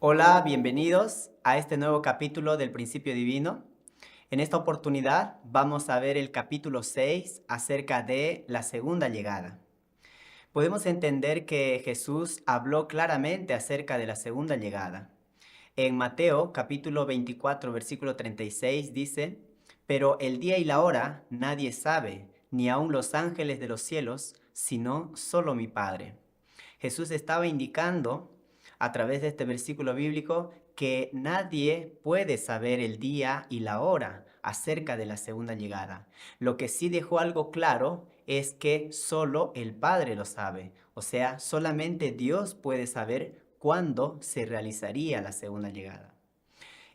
Hola, bienvenidos a este nuevo capítulo del Principio Divino. En esta oportunidad vamos a ver el capítulo 6 acerca de la segunda llegada. Podemos entender que Jesús habló claramente acerca de la segunda llegada. En Mateo capítulo 24 versículo 36 dice: Pero el día y la hora nadie sabe, ni aun los ángeles de los cielos, sino solo mi Padre. Jesús estaba indicando a través de este versículo bíblico que nadie puede saber el día y la hora acerca de la segunda llegada. Lo que sí dejó algo claro es que solo el Padre lo sabe, o sea, solamente Dios puede saber cuándo se realizaría la segunda llegada.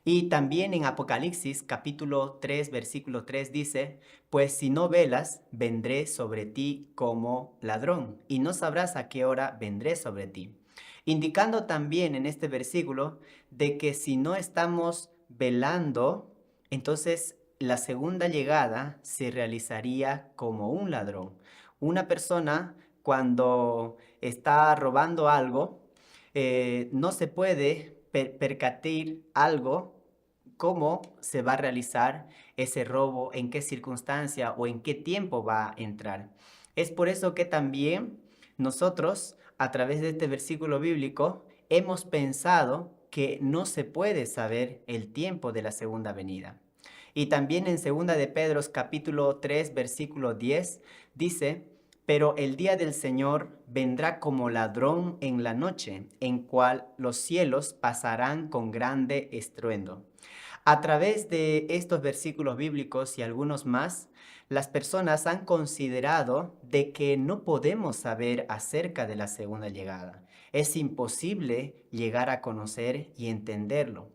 Y también en Apocalipsis capítulo 3 versículo 3 dice: Pues si no velas, vendré sobre ti como ladrón, y no sabrás a qué hora vendré sobre ti. Indicando también en este versículo de que si no estamos velando, entonces la segunda llegada se realizaría como un ladrón. Una persona cuando está robando algo, no se puede percatar algo, cómo se va a realizar ese robo, en qué circunstancia o en qué tiempo va a entrar. Es por eso que también nosotros, a través de este versículo bíblico, hemos pensado que no se puede saber el tiempo de la segunda venida. Y también en segunda de Pedro capítulo 3 versículo 10 dice: Pero el día del Señor vendrá como ladrón en la noche, en cual los cielos pasarán con grande estruendo. A través de estos versículos bíblicos y algunos más, las personas han considerado de que no podemos saber acerca de la segunda llegada. Es imposible llegar a conocer y entenderlo.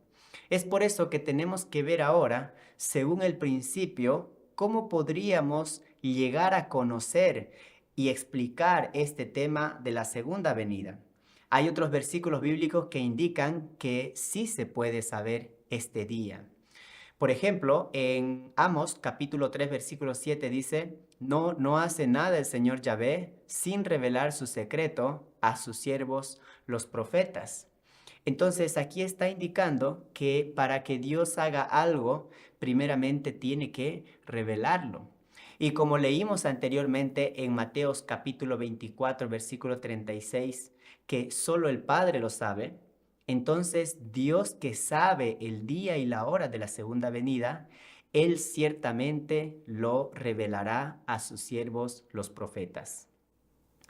Es por eso que tenemos que ver ahora, según el principio, cómo podríamos llegar a conocer y explicar este tema de la segunda venida. Hay otros versículos bíblicos que indican que sí se puede saber este día. Por ejemplo, en Amos capítulo 3 versículo 7 dice: No hace nada el Señor Yahvé sin revelar su secreto a sus siervos los profetas. Entonces aquí está indicando que para que Dios haga algo, primeramente tiene que revelarlo. Y como leímos anteriormente en Mateos capítulo 24, versículo 36, que solo el Padre lo sabe, entonces Dios, que sabe el día y la hora de la segunda venida, Él ciertamente lo revelará a sus siervos los profetas.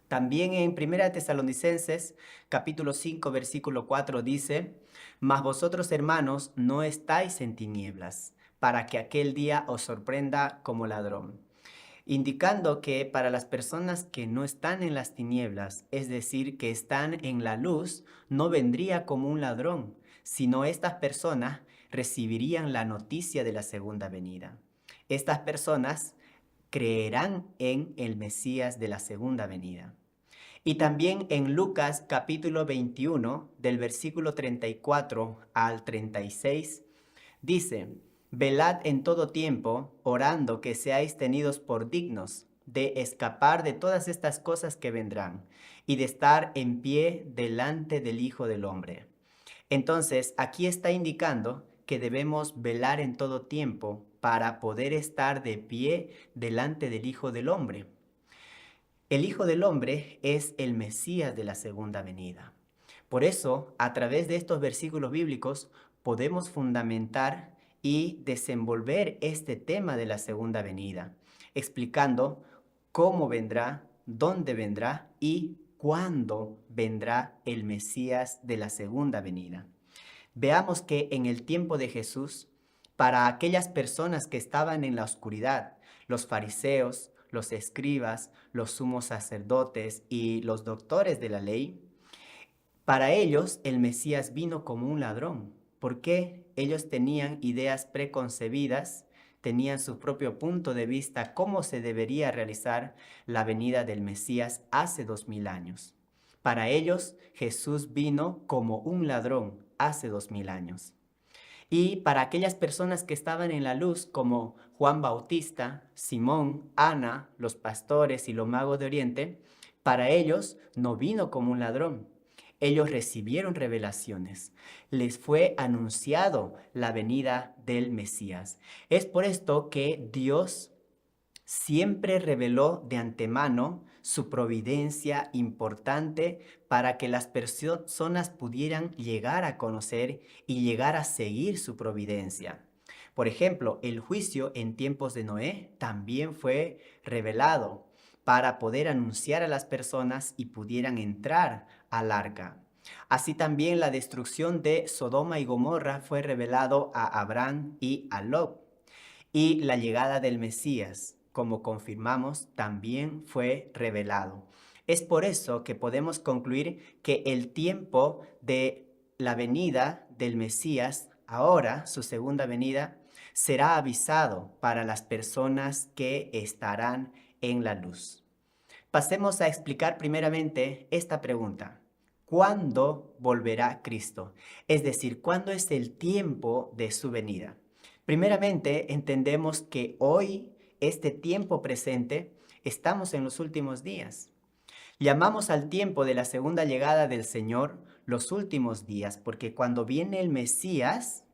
También en Primera Tesalonicenses, capítulo 5, versículo 4 dice: Mas vosotros, hermanos, no estáis en tinieblas, para que aquel día os sorprenda como ladrón. Indicando que para las personas que no están en las tinieblas, es decir, que están en la luz, no vendría como un ladrón, sino estas personas recibirían la noticia de la segunda venida. Estas personas creerán en el Mesías de la segunda venida. Y también en Lucas capítulo 21, del versículo 34 al 36, dice: Velad en todo tiempo, orando que seáis tenidos por dignos de escapar de todas estas cosas que vendrán y de estar en pie delante del Hijo del Hombre. Entonces, aquí está indicando que debemos velar en todo tiempo para poder estar de pie delante del Hijo del Hombre. El Hijo del Hombre es el Mesías de la segunda venida. Por eso, a través de estos versículos bíblicos, podemos fundamentar y desenvolver este tema de la segunda venida, explicando cómo vendrá, dónde vendrá y cuándo vendrá el Mesías de la segunda venida. Veamos que en el tiempo de Jesús, para aquellas personas que estaban en la oscuridad, los fariseos, los escribas, los sumos sacerdotes y los doctores de la ley, para ellos el Mesías vino como un ladrón. ¿Por qué? Ellos tenían ideas preconcebidas, tenían su propio punto de vista cómo se debería realizar la venida del Mesías hace 2000 años. Para ellos Jesús vino como un ladrón hace 2000 años. Y para aquellas personas que estaban en la luz, como Juan Bautista, Simón, Ana, los pastores y los magos de Oriente, para ellos no vino como un ladrón. Ellos recibieron revelaciones. Les fue anunciado la venida del Mesías. Es por esto que Dios siempre reveló de antemano su providencia importante para que las personas pudieran llegar a conocer y llegar a seguir su providencia. Por ejemplo, el juicio en tiempos de Noé también fue revelado para poder anunciar a las personas y pudieran entrar al arca. Así también la destrucción de Sodoma y Gomorra fue revelado a Abraham y a Lot. Y la llegada del Mesías, como confirmamos, también fue revelado. Es por eso que podemos concluir que el tiempo de la venida del Mesías, ahora su segunda venida, será avisado para las personas que estarán en la luz. Pasemos a explicar primeramente esta pregunta. ¿Cuándo volverá Cristo? Es decir, ¿cuándo es el tiempo de su venida? Primeramente, entendemos que hoy, este tiempo presente, estamos en los últimos días. Llamamos al tiempo de la segunda llegada del Señor los últimos días, porque cuando viene el Mesías,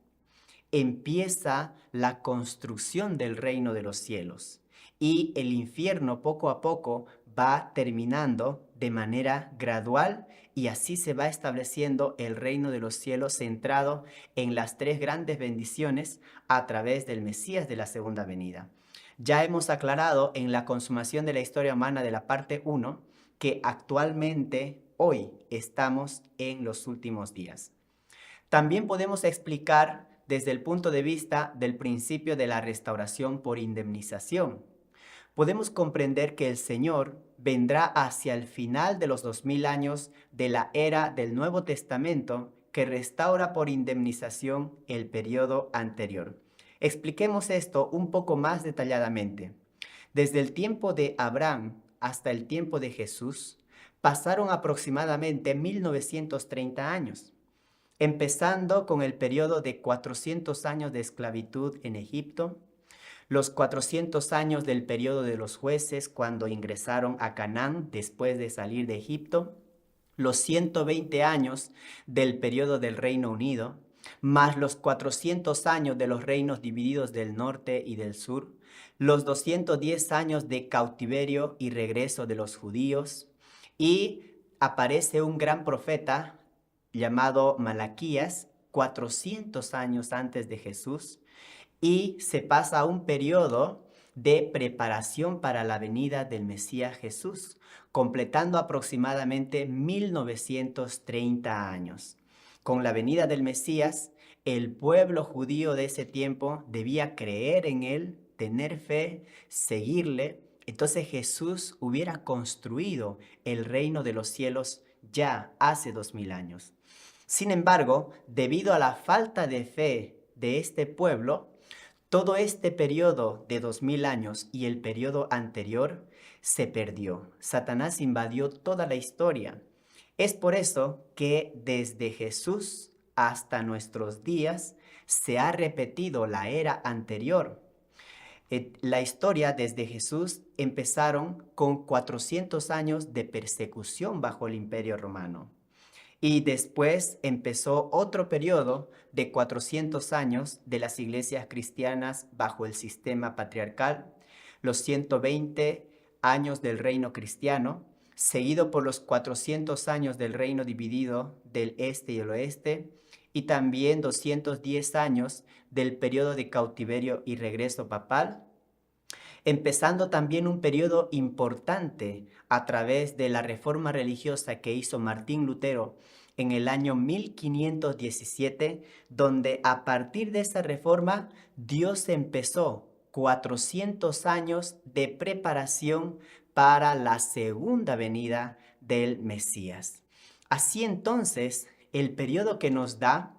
empieza la construcción del reino de los cielos y el infierno poco a poco va terminando de manera gradual y así se va estableciendo el reino de los cielos centrado en las tres grandes bendiciones a través del Mesías de la segunda venida. Ya hemos aclarado en la consumación de la historia humana de la parte 1 que actualmente hoy estamos en los últimos días. También podemos explicar desde el punto de vista del principio de la restauración por indemnización. Podemos comprender que el Señor vendrá hacia el final de los 2000 años de la era del Nuevo Testamento que restaura por indemnización el periodo anterior. Expliquemos esto un poco más detalladamente. Desde el tiempo de Abraham hasta el tiempo de Jesús, pasaron aproximadamente 1930 años. Empezando con el periodo de 400 años de esclavitud en Egipto, los 400 años del periodo de los jueces cuando ingresaron a Canaán después de salir de Egipto, los 120 años del periodo del Reino Unido, más los 400 años de los reinos divididos del norte y del sur, los 210 años de cautiverio y regreso de los judíos, y aparece un gran profeta llamado Malaquías, 400 años antes de Jesús, y se pasa a un periodo de preparación para la venida del Mesías Jesús, completando aproximadamente 1930 años. Con la venida del Mesías, el pueblo judío de ese tiempo debía creer en él, tener fe, seguirle. Entonces Jesús hubiera construido el reino de los cielos ya hace 2000 años. Sin embargo, debido a la falta de fe de este pueblo, todo este periodo de 2000 años y el periodo anterior se perdió. Satanás invadió toda la historia. Es por eso que desde Jesús hasta nuestros días se ha repetido la era anterior. La historia desde Jesús empezaron con 400 años de persecución bajo el Imperio Romano. Y después empezó otro periodo de 400 años de las iglesias cristianas bajo el sistema patriarcal, los 120 años del reino cristiano, seguido por los 400 años del reino dividido del este y el oeste, y también 210 años del periodo de cautiverio y regreso papal, empezando también un periodo importante a través de la reforma religiosa que hizo Martín Lutero en el año 1517, donde a partir de esa reforma Dios empezó 400 años de preparación para la segunda venida del Mesías. Así entonces, el periodo que nos da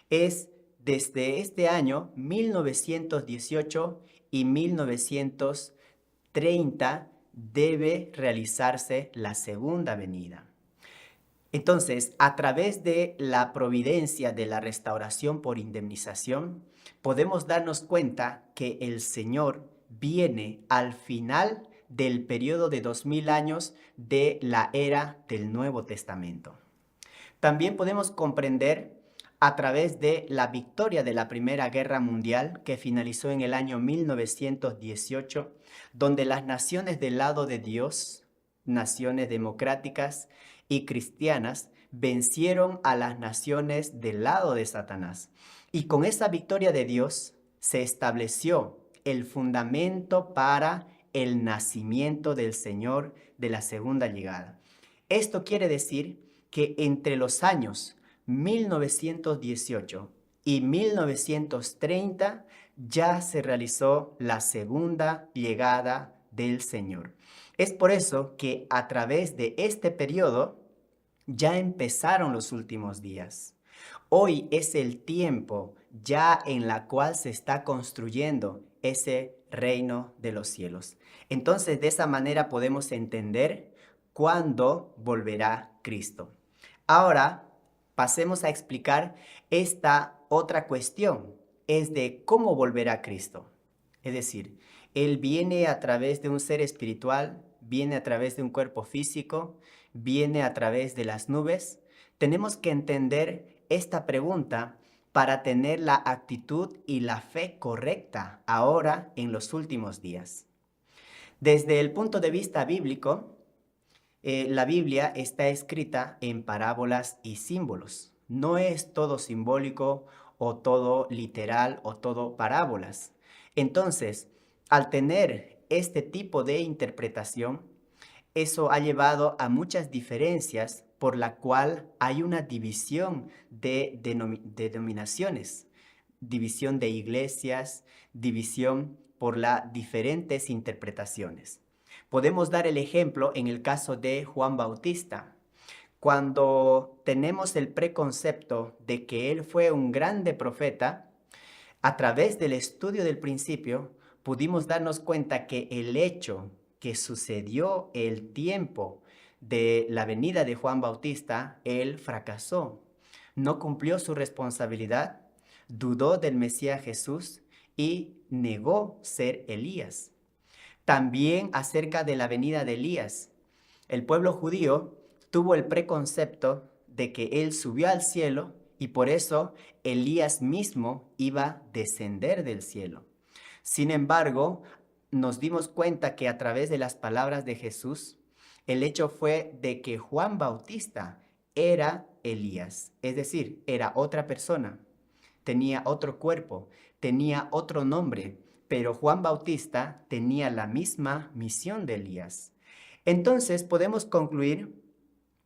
es desde este año 1918 y 1930 debe realizarse la segunda venida. Entonces, a través de la providencia de la restauración por indemnización, podemos darnos cuenta que el Señor viene al final del periodo de 2000 años de la era del Nuevo Testamento. También podemos comprender a través de la victoria de la Primera Guerra Mundial que finalizó en el año 1918, donde las naciones del lado de Dios, naciones democráticas y cristianas, vencieron a las naciones del lado de Satanás. Y con esa victoria de Dios se estableció el fundamento para el nacimiento del Señor de la segunda llegada. Esto quiere decir que entre los años 1918 y 1930 ya se realizó la segunda llegada del Señor. Es por eso que a través de este periodo ya empezaron los últimos días. Hoy es el tiempo ya en la cual se está construyendo ese reino de los cielos. Entonces, de esa manera podemos entender cuándo volverá Cristo. Ahora, pasemos a explicar esta otra cuestión, es de cómo volverá Cristo. Es decir, Él viene a través de un ser espiritual, viene a través de un cuerpo físico, viene a través de las nubes. Tenemos que entender esta pregunta para tener la actitud y la fe correcta ahora en los últimos días. Desde el punto de vista bíblico, la Biblia está escrita en parábolas y símbolos. No es todo simbólico o todo literal o todo parábolas. Entonces, al tener este tipo de interpretación, eso ha llevado a muchas diferencias por la cual hay una división de denominaciones, división de iglesias, división por las diferentes interpretaciones. Podemos dar el ejemplo en el caso de Juan Bautista. Cuando tenemos el preconcepto de que él fue un grande profeta, a través del estudio del principio pudimos darnos cuenta que el hecho que sucedió el tiempo de la venida de Juan Bautista, él fracasó, no cumplió su responsabilidad, dudó del Mesías Jesús y negó ser Elías. También acerca de la venida de Elías, el pueblo judío tuvo el preconcepto de que él subió al cielo y por eso Elías mismo iba a descender del cielo. Sin embargo, nos dimos cuenta que a través de las palabras de Jesús, el hecho fue de que Juan Bautista era Elías, es decir, era otra persona, tenía otro cuerpo, tenía otro nombre, pero Juan Bautista tenía la misma misión de Elías. Entonces podemos concluir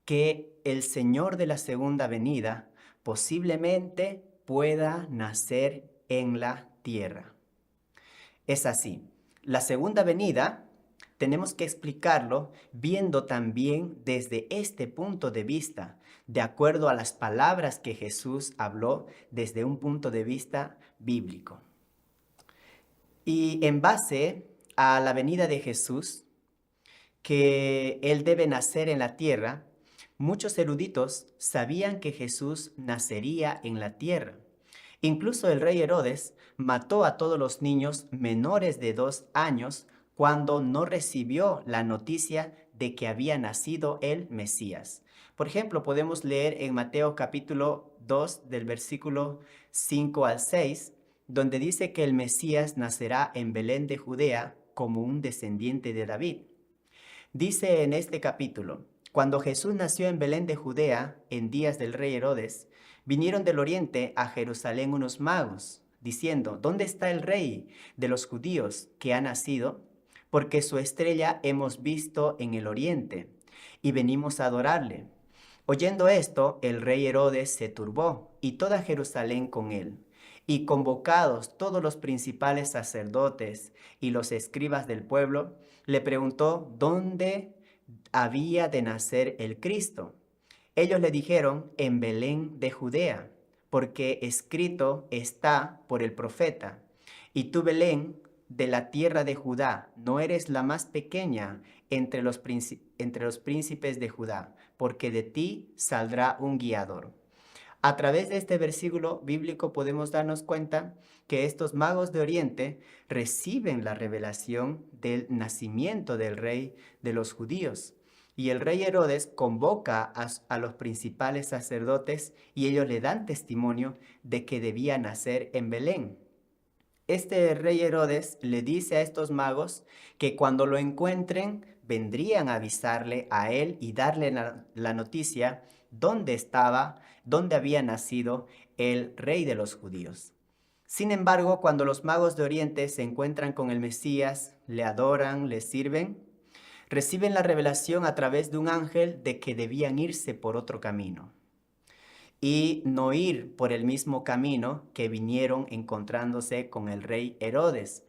que el Señor de la segunda venida posiblemente pueda nacer en la tierra. Es así. La segunda venida tenemos que explicarlo viendo también desde este punto de vista, de acuerdo a las palabras que Jesús habló desde un punto de vista bíblico. Y en base a la venida de Jesús, que Él debe nacer en la tierra, muchos eruditos sabían que Jesús nacería en la tierra. Incluso el rey Herodes mató a todos los niños menores de 2 años cuando no recibió la noticia de que había nacido el Mesías. Por ejemplo, podemos leer en Mateo capítulo 2 del versículo 5 al 6, donde dice que el Mesías nacerá en Belén de Judea como un descendiente de David. Dice en este capítulo: cuando Jesús nació en Belén de Judea, en días del rey Herodes, vinieron del oriente a Jerusalén unos magos, diciendo: ¿dónde está el rey de los judíos que ha nacido? Porque su estrella hemos visto en el oriente, y venimos a adorarle. Oyendo esto, el rey Herodes se turbó, y toda Jerusalén con él. Y convocados todos los principales sacerdotes y los escribas del pueblo, le preguntó dónde había de nacer el Cristo. Ellos le dijeron: en Belén de Judea, porque escrito está por el profeta: y tú, Belén, de la tierra de Judá, no eres la más pequeña entre los príncipes de Judá, porque de ti saldrá un guiador. A través de este versículo bíblico podemos darnos cuenta que estos magos de Oriente reciben la revelación del nacimiento del rey de los judíos. Y el rey Herodes convoca a los principales sacerdotes y ellos le dan testimonio de que debía nacer en Belén. Este rey Herodes le dice a estos magos que cuando lo encuentren vendrían a avisarle a él y darle la noticia dónde estaba, dónde había nacido el rey de los judíos. Sin embargo, cuando los magos de Oriente se encuentran con el Mesías, le adoran, le sirven, reciben la revelación a través de un ángel de que debían irse por otro camino y no ir por el mismo camino que vinieron encontrándose con el rey Herodes.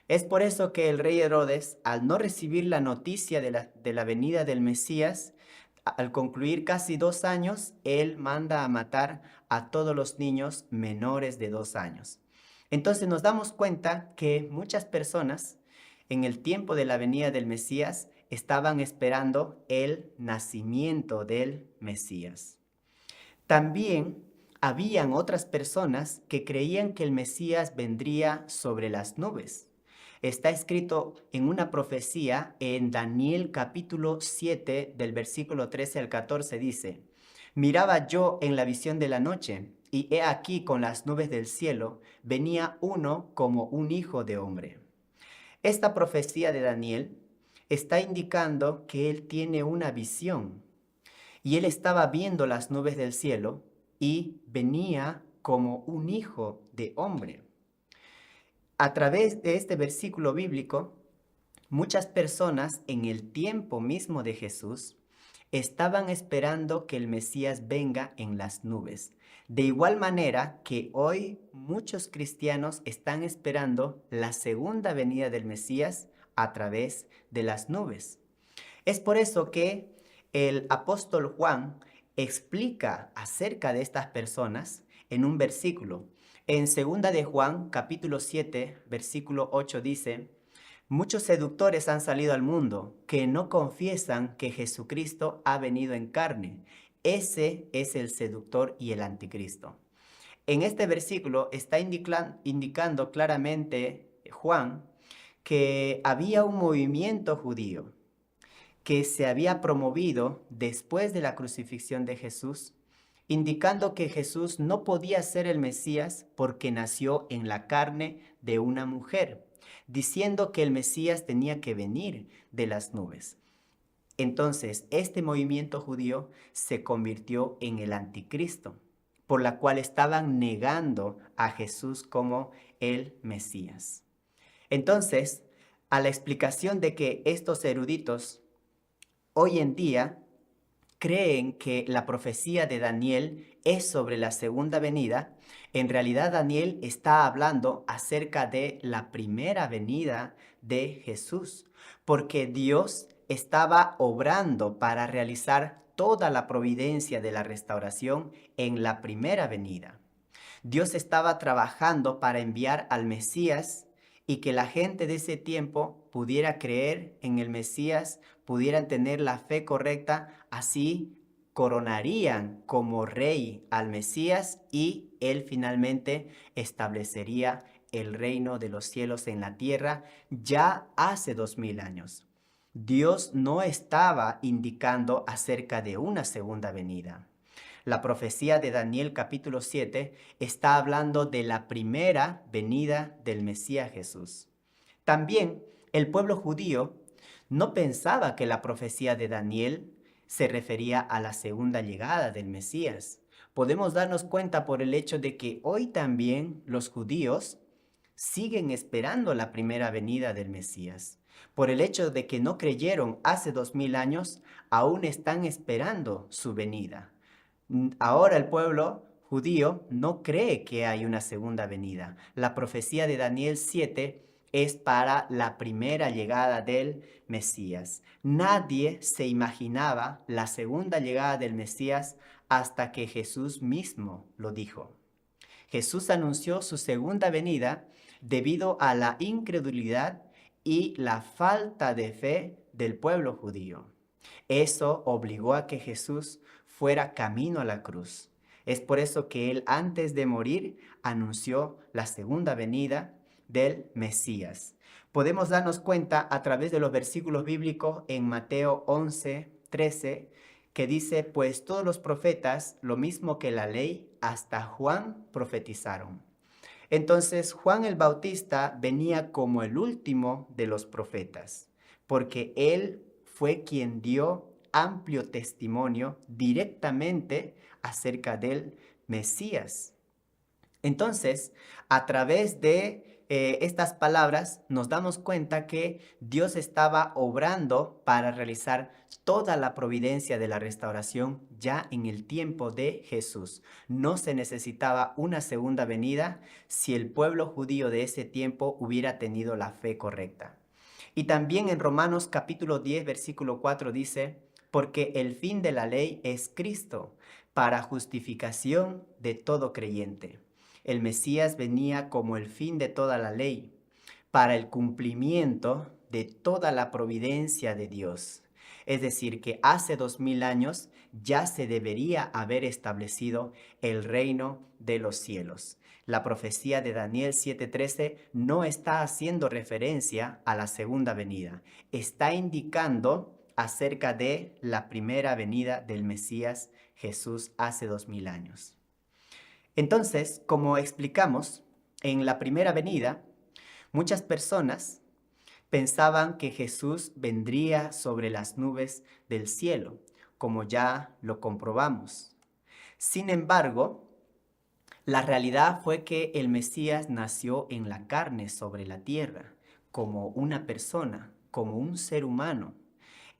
Es por eso que el rey Herodes, al no recibir la noticia de la venida del Mesías, al concluir casi 2 años, él manda a matar a todos los niños menores de 2 años. Entonces nos damos cuenta que muchas personas en el tiempo de la venida del Mesías estaban esperando el nacimiento del Mesías. También habían otras personas que creían que el Mesías vendría sobre las nubes. Está escrito en una profecía en Daniel capítulo 7 del versículo 13 al 14 dice: Miraba yo en la visión de la noche, y he aquí con las nubes del cielo venía uno como un hijo de hombre. Esta profecía de Daniel está indicando que él tiene una visión y él estaba viendo las nubes del cielo y venía como un hijo de hombre. A través de este versículo bíblico, muchas personas en el tiempo mismo de Jesús estaban esperando que el Mesías venga en las nubes. De igual manera que hoy muchos cristianos están esperando la segunda venida del Mesías a través de las nubes. Es por eso que el apóstol Juan explica acerca de estas personas en un versículo. En 2 de Juan, capítulo 7, versículo 8 dice: Muchos seductores han salido al mundo que no confiesan que Jesucristo ha venido en carne. Ese es el seductor y el anticristo. En este versículo está indicando claramente Juan que había un movimiento judío que se había promovido después de la crucifixión de Jesús, indicando que Jesús no podía ser el Mesías porque nació en la carne de una mujer, diciendo que el Mesías tenía que venir de las nubes. Entonces, este movimiento judío se convirtió en el anticristo, por la cual estaban negando a Jesús como el Mesías. Entonces, a la explicación de que estos eruditos hoy en día creen que la profecía de Daniel es sobre la segunda venida, en realidad Daniel está hablando acerca de la primera venida de Jesús, porque Dios estaba obrando para realizar toda la providencia de la restauración en la primera venida. Dios estaba trabajando para enviar al Mesías y que la gente de ese tiempo pudiera creer en el Mesías, pudieran tener la fe correcta, así coronarían como rey al Mesías y él finalmente establecería el reino de los cielos en la tierra ya hace 2000 años. Dios no estaba indicando acerca de una segunda venida. La profecía de Daniel capítulo 7 está hablando de la primera venida del Mesías Jesús. También el pueblo judío no pensaba que la profecía de Daniel se refería a la segunda llegada del Mesías. Podemos darnos cuenta por el hecho de que hoy también los judíos siguen esperando la primera venida del Mesías. Por el hecho de que no creyeron hace 2000 años, aún están esperando su venida. Ahora el pueblo judío no cree que hay una segunda venida. La profecía de Daniel 7 es para la primera llegada del Mesías. Nadie se imaginaba la segunda llegada del Mesías hasta que Jesús mismo lo dijo. Jesús anunció su segunda venida debido a la incredulidad y la falta de fe del pueblo judío. Eso obligó a que Jesús fuera camino a la cruz. Es por eso que él antes de morir anunció la segunda venida del Mesías. Podemos darnos cuenta a través de los versículos bíblicos en Mateo 11, 13, que dice, pues todos los profetas, lo mismo que la ley, hasta Juan profetizaron. Entonces Juan el Bautista venía como el último de los profetas, porque él fue quien dio amplio testimonio directamente acerca del Mesías. Entonces, a través de estas palabras nos damos cuenta que Dios estaba obrando para realizar toda la providencia de la restauración ya en el tiempo de Jesús. No se necesitaba una segunda venida si el pueblo judío de ese tiempo hubiera tenido la fe correcta. Y también en Romanos capítulo 10, versículo 4 dice, porque el fin de la ley es Cristo, para justificación de todo creyente. El Mesías venía como el fin de toda la ley, para el cumplimiento de toda la providencia de Dios. Es decir, que hace 2000 años ya se debería haber establecido el reino de los cielos. La profecía de Daniel 7:13 no está haciendo referencia a la segunda venida, está indicando acerca de la primera venida del Mesías Jesús hace 2000 años. Entonces, como explicamos, en la primera venida, muchas personas pensaban que Jesús vendría sobre las nubes del cielo, como ya lo comprobamos. Sin embargo, la realidad fue que el Mesías nació en la carne sobre la tierra, como una persona, como un ser humano.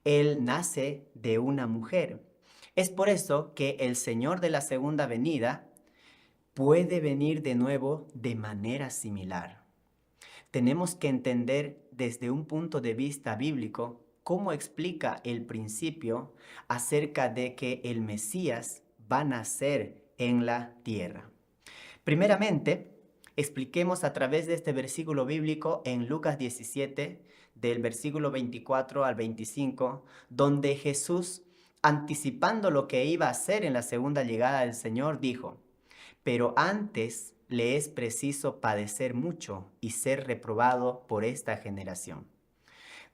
Él nace de una mujer. Es por eso que el Señor de la segunda venida puede venir de nuevo de manera similar. Tenemos que entender desde un punto de vista bíblico cómo explica el principio acerca de que el Mesías va a nacer en la tierra. Primeramente, expliquemos a través de este versículo bíblico en Lucas 17, del versículo 24 al 25, donde Jesús, anticipando lo que iba a hacer en la segunda llegada del Señor, dijo, pero antes le es preciso padecer mucho y ser reprobado por esta generación.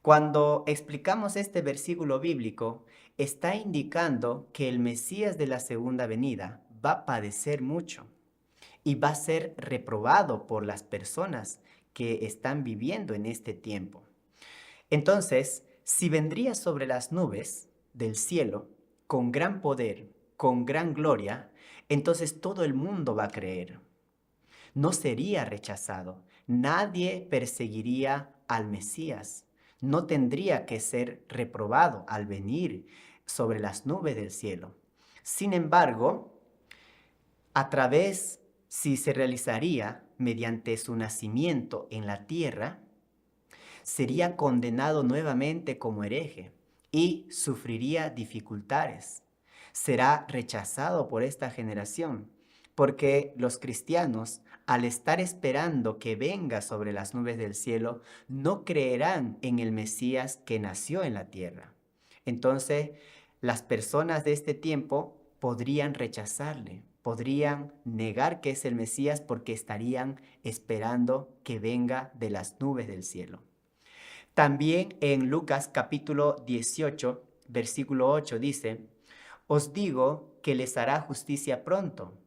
Cuando explicamos este versículo bíblico, está indicando que el Mesías de la segunda venida va a padecer mucho y va a ser reprobado por las personas que están viviendo en este tiempo. Entonces, si vendría sobre las nubes del cielo con gran poder, con gran gloria, entonces todo el mundo va a creer. No sería rechazado. Nadie perseguiría al Mesías. No tendría que ser reprobado al venir sobre las nubes del cielo. Sin embargo, a través, si se realizaría mediante su nacimiento en la tierra, sería condenado nuevamente como hereje y sufriría dificultades. Será rechazado por esta generación, porque los cristianos, al estar esperando que venga sobre las nubes del cielo, no creerán en el Mesías que nació en la tierra. Entonces, las personas de este tiempo podrían rechazarle, podrían negar que es el Mesías porque estarían esperando que venga de las nubes del cielo. También en Lucas capítulo 18, versículo 8 dice, os digo que les hará justicia pronto,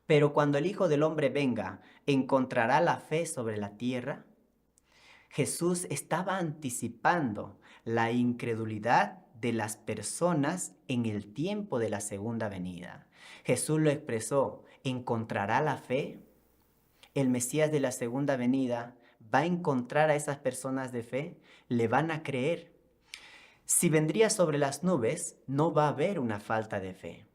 pero cuando el Hijo del Hombre venga, ¿encontrará la fe sobre la tierra? Jesús estaba anticipando la incredulidad de las personas en el tiempo de la segunda venida. Jesús lo expresó, ¿encontrará la fe? El Mesías de la segunda venida va a encontrar a esas personas de fe, le van a creer. Si vendría sobre las nubes, no va a haber una falta de fe.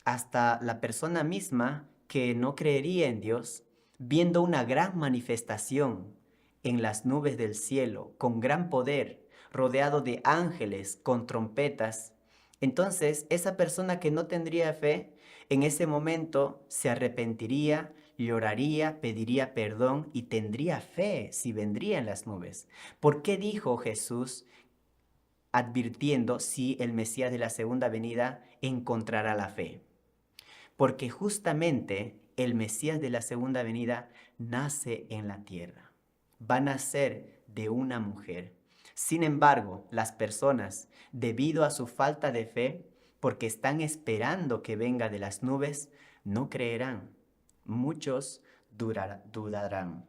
Hasta la persona misma que no creería en Dios, viendo una gran manifestación en las nubes del cielo, con gran poder, rodeado de ángeles, con trompetas, entonces esa persona que no tendría fe, en ese momento se arrepentiría, lloraría, pediría perdón y tendría fe si vendría en las nubes. ¿Por qué dijo Jesús advirtiendo si el Mesías de la segunda venida encontrará la fe? Porque justamente el Mesías de la segunda venida nace en la tierra. Va a nacer de una mujer. Sin embargo, las personas, debido a su falta de fe, porque están esperando que venga de las nubes, no creerán. Muchos dudarán.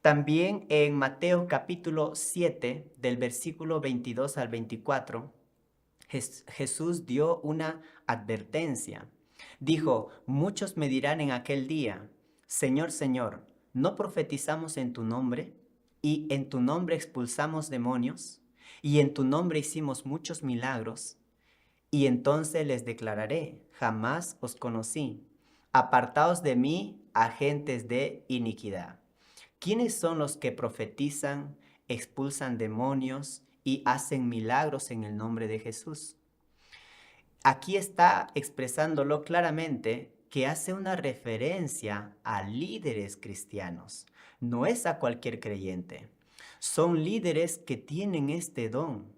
También en Mateo capítulo 7, del versículo 22 al 24, Jesús dio una advertencia. Dijo, muchos me dirán en aquel día, Señor, Señor, ¿no profetizamos en tu nombre? ¿Y en tu nombre expulsamos demonios? ¿Y en tu nombre hicimos muchos milagros? Y entonces les declararé, jamás os conocí. Apartaos de mí, agentes de iniquidad. ¿Quiénes son los que profetizan, expulsan demonios y hacen milagros en el nombre de Jesús? Aquí está expresándolo claramente que hace una referencia a líderes cristianos. No es a cualquier creyente. Son líderes que tienen este don,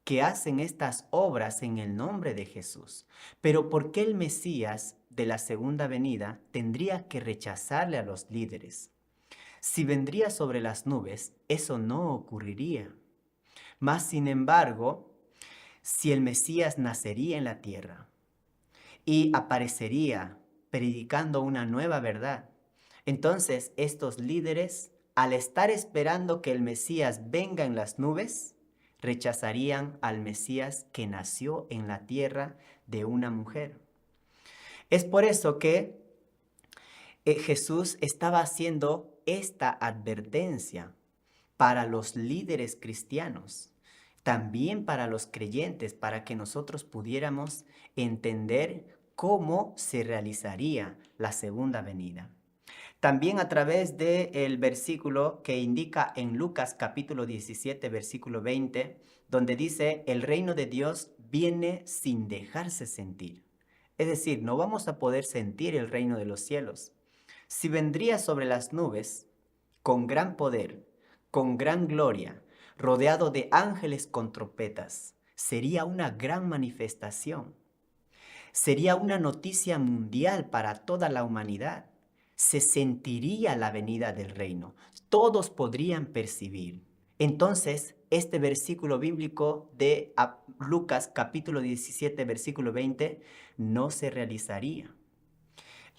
que hacen estas obras en el nombre de Jesús. Pero ¿por qué el Mesías de la segunda venida tendría que rechazarle a los líderes? Si vendría sobre las nubes, eso no ocurriría. Mas, sin embargo, si el Mesías nacería en la tierra y aparecería predicando una nueva verdad, entonces estos líderes, al estar esperando que el Mesías venga en las nubes, rechazarían al Mesías que nació en la tierra de una mujer. Es por eso que Jesús estaba haciendo esta advertencia para los líderes cristianos, también para los creyentes, para que nosotros pudiéramos entender cómo se realizaría la segunda venida. También a través del versículo que indica en Lucas capítulo 17, versículo 20, donde dice, el reino de Dios viene sin dejarse sentir. Es decir, no vamos a poder sentir el reino de los cielos. Si vendría sobre las nubes, con gran poder, con gran gloria, rodeado de ángeles con trompetas, sería una gran manifestación. Sería una noticia mundial para toda la humanidad. Se sentiría la venida del reino. Todos podrían percibir. Entonces, este versículo bíblico de Lucas capítulo 17, versículo 20, no se realizaría.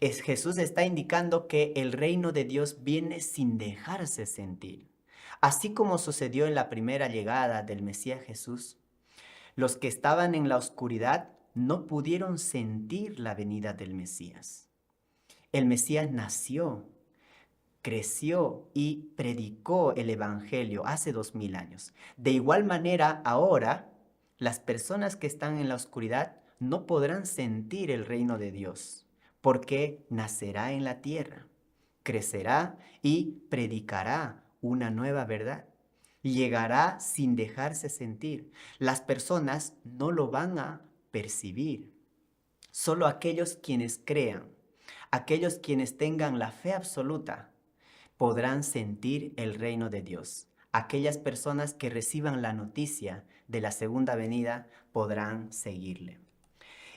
Jesús está indicando que el reino de Dios viene sin dejarse sentir. Así como sucedió en la primera llegada del Mesías Jesús, los que estaban en la oscuridad no pudieron sentir la venida del Mesías. El Mesías nació, creció y predicó el Evangelio hace 2000 años. De igual manera, ahora, las personas que están en la oscuridad no podrán sentir el reino de Dios, porque nacerá en la tierra, crecerá y predicará una nueva verdad. Llegará sin dejarse sentir. Las personas no lo van a percibir. Solo aquellos quienes crean, aquellos quienes tengan la fe absoluta, podrán sentir el reino de Dios. Aquellas personas que reciban la noticia de la segunda venida podrán seguirle.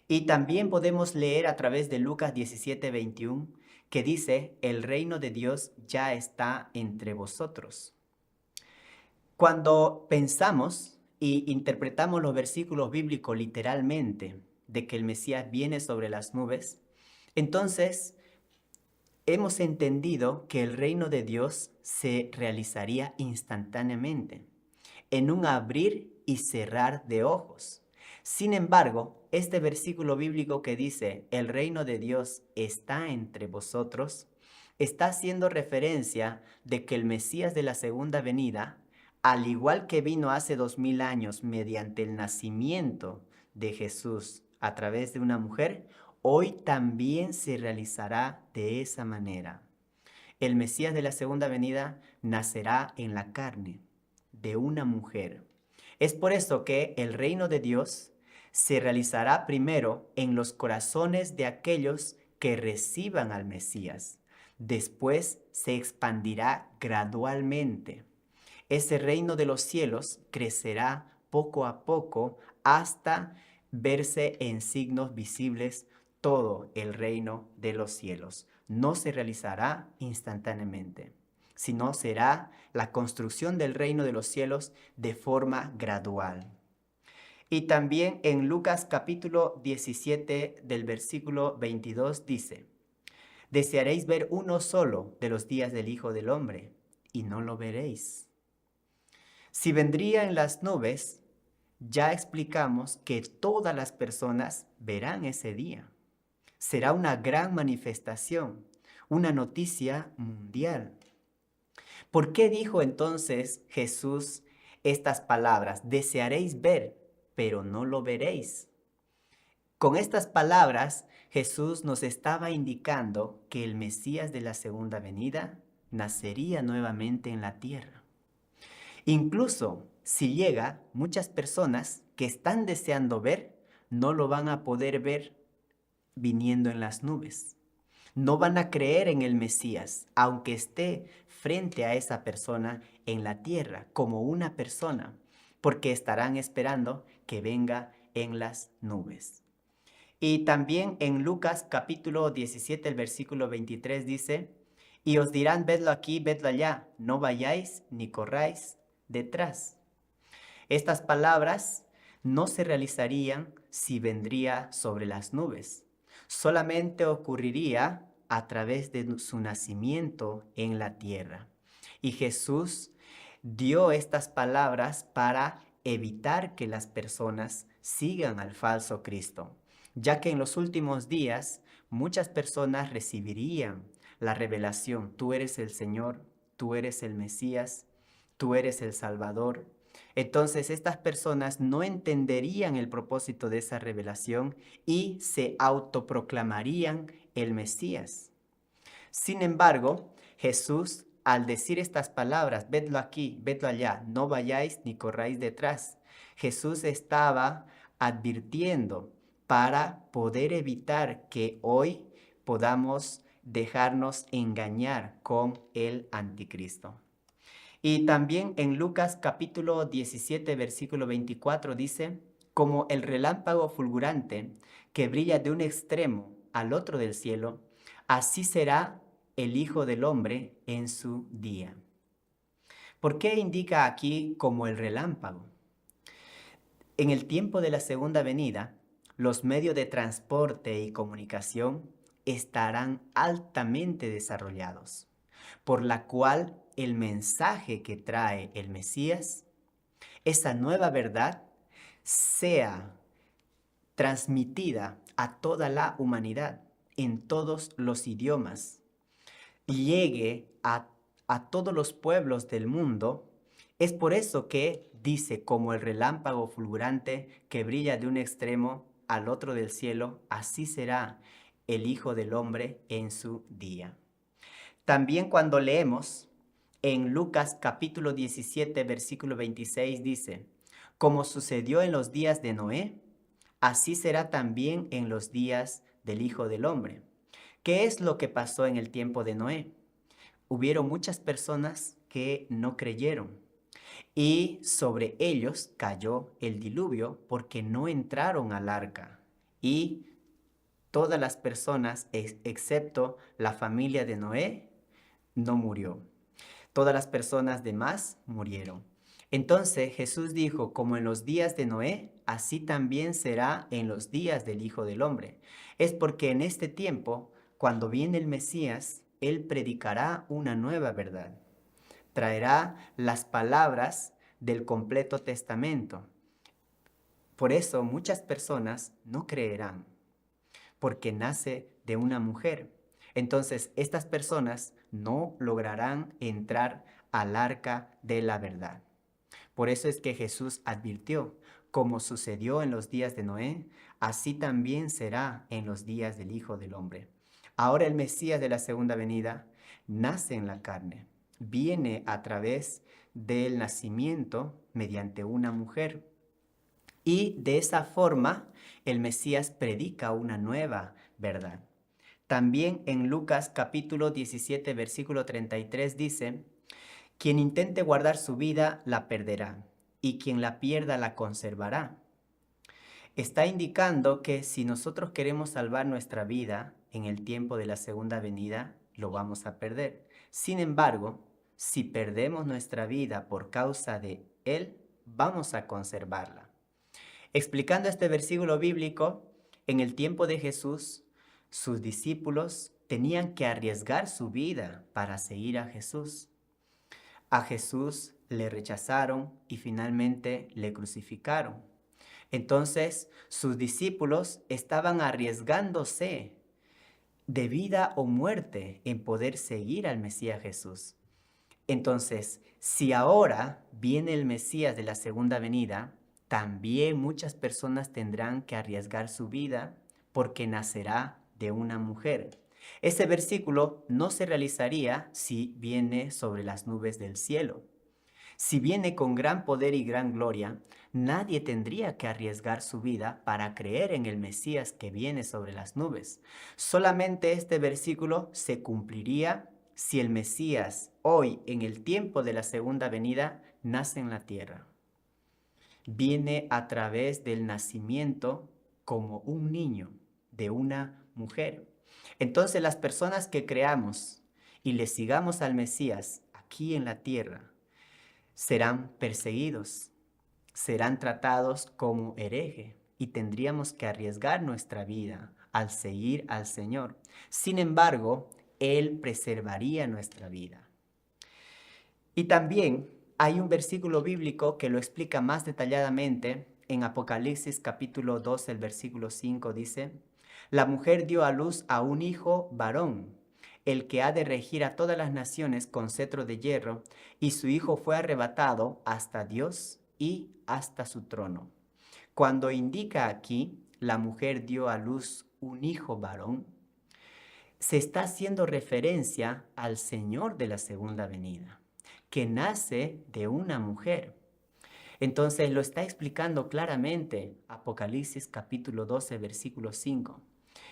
Y también podemos leer a través de Lucas 17, 21, que dice, el reino de Dios ya está entre vosotros. Cuando pensamos y interpretamos los versículos bíblicos literalmente de que el Mesías viene sobre las nubes, entonces hemos entendido que el reino de Dios se realizaría instantáneamente, en un abrir y cerrar de ojos. Sin embargo, este versículo bíblico que dice, el reino de Dios está entre vosotros, está haciendo referencia de que el Mesías de la segunda venida, al igual que vino hace 2000 años mediante el nacimiento de Jesús a través de una mujer, hoy también se realizará de esa manera. El Mesías de la segunda venida nacerá en la carne de una mujer. Es por eso que el reino de Dios se realizará primero en los corazones de aquellos que reciban al Mesías. Después se expandirá gradualmente. Ese reino de los cielos crecerá poco a poco hasta verse en signos visibles todo el reino de los cielos. No se realizará instantáneamente. sino será la construcción del reino de los cielos de forma gradual. Y también en Lucas capítulo 17 del versículo 22 dice: desearéis ver uno solo de los días del Hijo del Hombre, y no lo veréis. Si vendría en las nubes, ya explicamos que todas las personas verán ese día. Será una gran manifestación, una noticia mundial. ¿Por qué dijo entonces Jesús estas palabras? Desearéis ver, pero no lo veréis. Con estas palabras, Jesús nos estaba indicando que el Mesías de la segunda venida nacería nuevamente en la tierra. Incluso si llega, muchas personas que están deseando ver, no lo van a poder ver viniendo en las nubes. No van a creer en el Mesías, aunque esté frente a esa persona en la tierra como una persona, porque estarán esperando que venga en las nubes. Y también en Lucas capítulo 17, el versículo 23 dice: y os dirán, vedlo aquí, vedlo allá, no vayáis ni corráis detrás. Estas palabras no se realizarían si vendría sobre las nubes. Solamente ocurriría a través de su nacimiento en la tierra. Y Jesús dio estas palabras para evitar que las personas sigan al falso Cristo, ya que en los últimos días muchas personas recibirían la revelación: tú eres el Señor, tú eres el Mesías, tú eres el Salvador. Entonces estas personas no entenderían el propósito de esa revelación y se autoproclamarían el Mesías. Sin embargo, Jesús, al decir estas palabras, vedlo aquí, vedlo allá, no vayáis ni corráis detrás, Jesús estaba advirtiendo para poder evitar que hoy podamos dejarnos engañar con el anticristo. Y también en Lucas capítulo 17, versículo 24 dice: como el relámpago fulgurante que brilla de un extremo al otro del cielo, así será el Hijo del Hombre en su día. ¿Por qué indica aquí como el relámpago? En el tiempo de la segunda venida, los medios de transporte y comunicación estarán altamente desarrollados, por la cual el mensaje que trae el Mesías, esa nueva verdad, sea transmitida a toda la humanidad en todos los idiomas, llegue a todos los pueblos del mundo. Es por eso que dice: como el relámpago fulgurante que brilla de un extremo al otro del cielo, así será el Hijo del Hombre en su día. También cuando leemos en Lucas capítulo 17, versículo 26 dice: como sucedió en los días de Noé, así será también en los días del Hijo del Hombre. ¿Qué es lo que pasó en el tiempo de Noé? Hubieron muchas personas que no creyeron y sobre ellos cayó el diluvio porque no entraron al arca. Y todas las personas, excepto la familia de Noé, no murió. Todas las personas demás murieron. Entonces Jesús dijo: como en los días de Noé, así también será en los días del Hijo del Hombre. Es porque en este tiempo, cuando viene el Mesías, Él predicará una nueva verdad. Traerá las palabras del completo testamento. Por eso muchas personas no creerán, porque nace de una mujer. Entonces estas personas no lograrán entrar al arca de la verdad. Por eso es que Jesús advirtió: como sucedió en los días de Noé, así también será en los días del Hijo del Hombre. Ahora el Mesías de la segunda venida nace en la carne, viene a través del nacimiento mediante una mujer. Y de esa forma el Mesías predica una nueva verdad. También en Lucas capítulo 17, versículo 33 dice: quien intente guardar su vida la perderá, y quien la pierda la conservará. Está indicando que si nosotros queremos salvar nuestra vida en el tiempo de la segunda venida, lo vamos a perder. Sin embargo, si perdemos nuestra vida por causa de Él, vamos a conservarla. Explicando este versículo bíblico, en el tiempo de Jesús, sus discípulos tenían que arriesgar su vida para seguir a Jesús. A Jesús le rechazaron y finalmente le crucificaron. Entonces, sus discípulos estaban arriesgándose de vida o muerte en poder seguir al Mesías Jesús. Entonces, si ahora viene el Mesías de la segunda venida, también muchas personas tendrán que arriesgar su vida porque nacerá de una mujer. Ese versículo no se realizaría si viene sobre las nubes del cielo. Si viene con gran poder y gran gloria, nadie tendría que arriesgar su vida para creer en el Mesías que viene sobre las nubes. Solamente este versículo se cumpliría si el Mesías hoy, en el tiempo de la segunda venida, nace en la tierra. Viene a través del nacimiento como un niño de una mujer. Entonces las personas que creamos y le sigamos al Mesías aquí en la tierra, serán perseguidos, serán tratados como hereje y tendríamos que arriesgar nuestra vida al seguir al Señor. Sin embargo, Él preservaría nuestra vida. Y también hay un versículo bíblico que lo explica más detalladamente. En Apocalipsis capítulo 2, el versículo 5 dice: la mujer dio a luz a un hijo varón, el que ha de regir a todas las naciones con cetro de hierro, y su hijo fue arrebatado hasta Dios y hasta su trono. Cuando indica aquí, la mujer dio a luz un hijo varón, se está haciendo referencia al Señor de la segunda venida, que nace de una mujer. Entonces lo está explicando claramente Apocalipsis capítulo 12, versículo 5.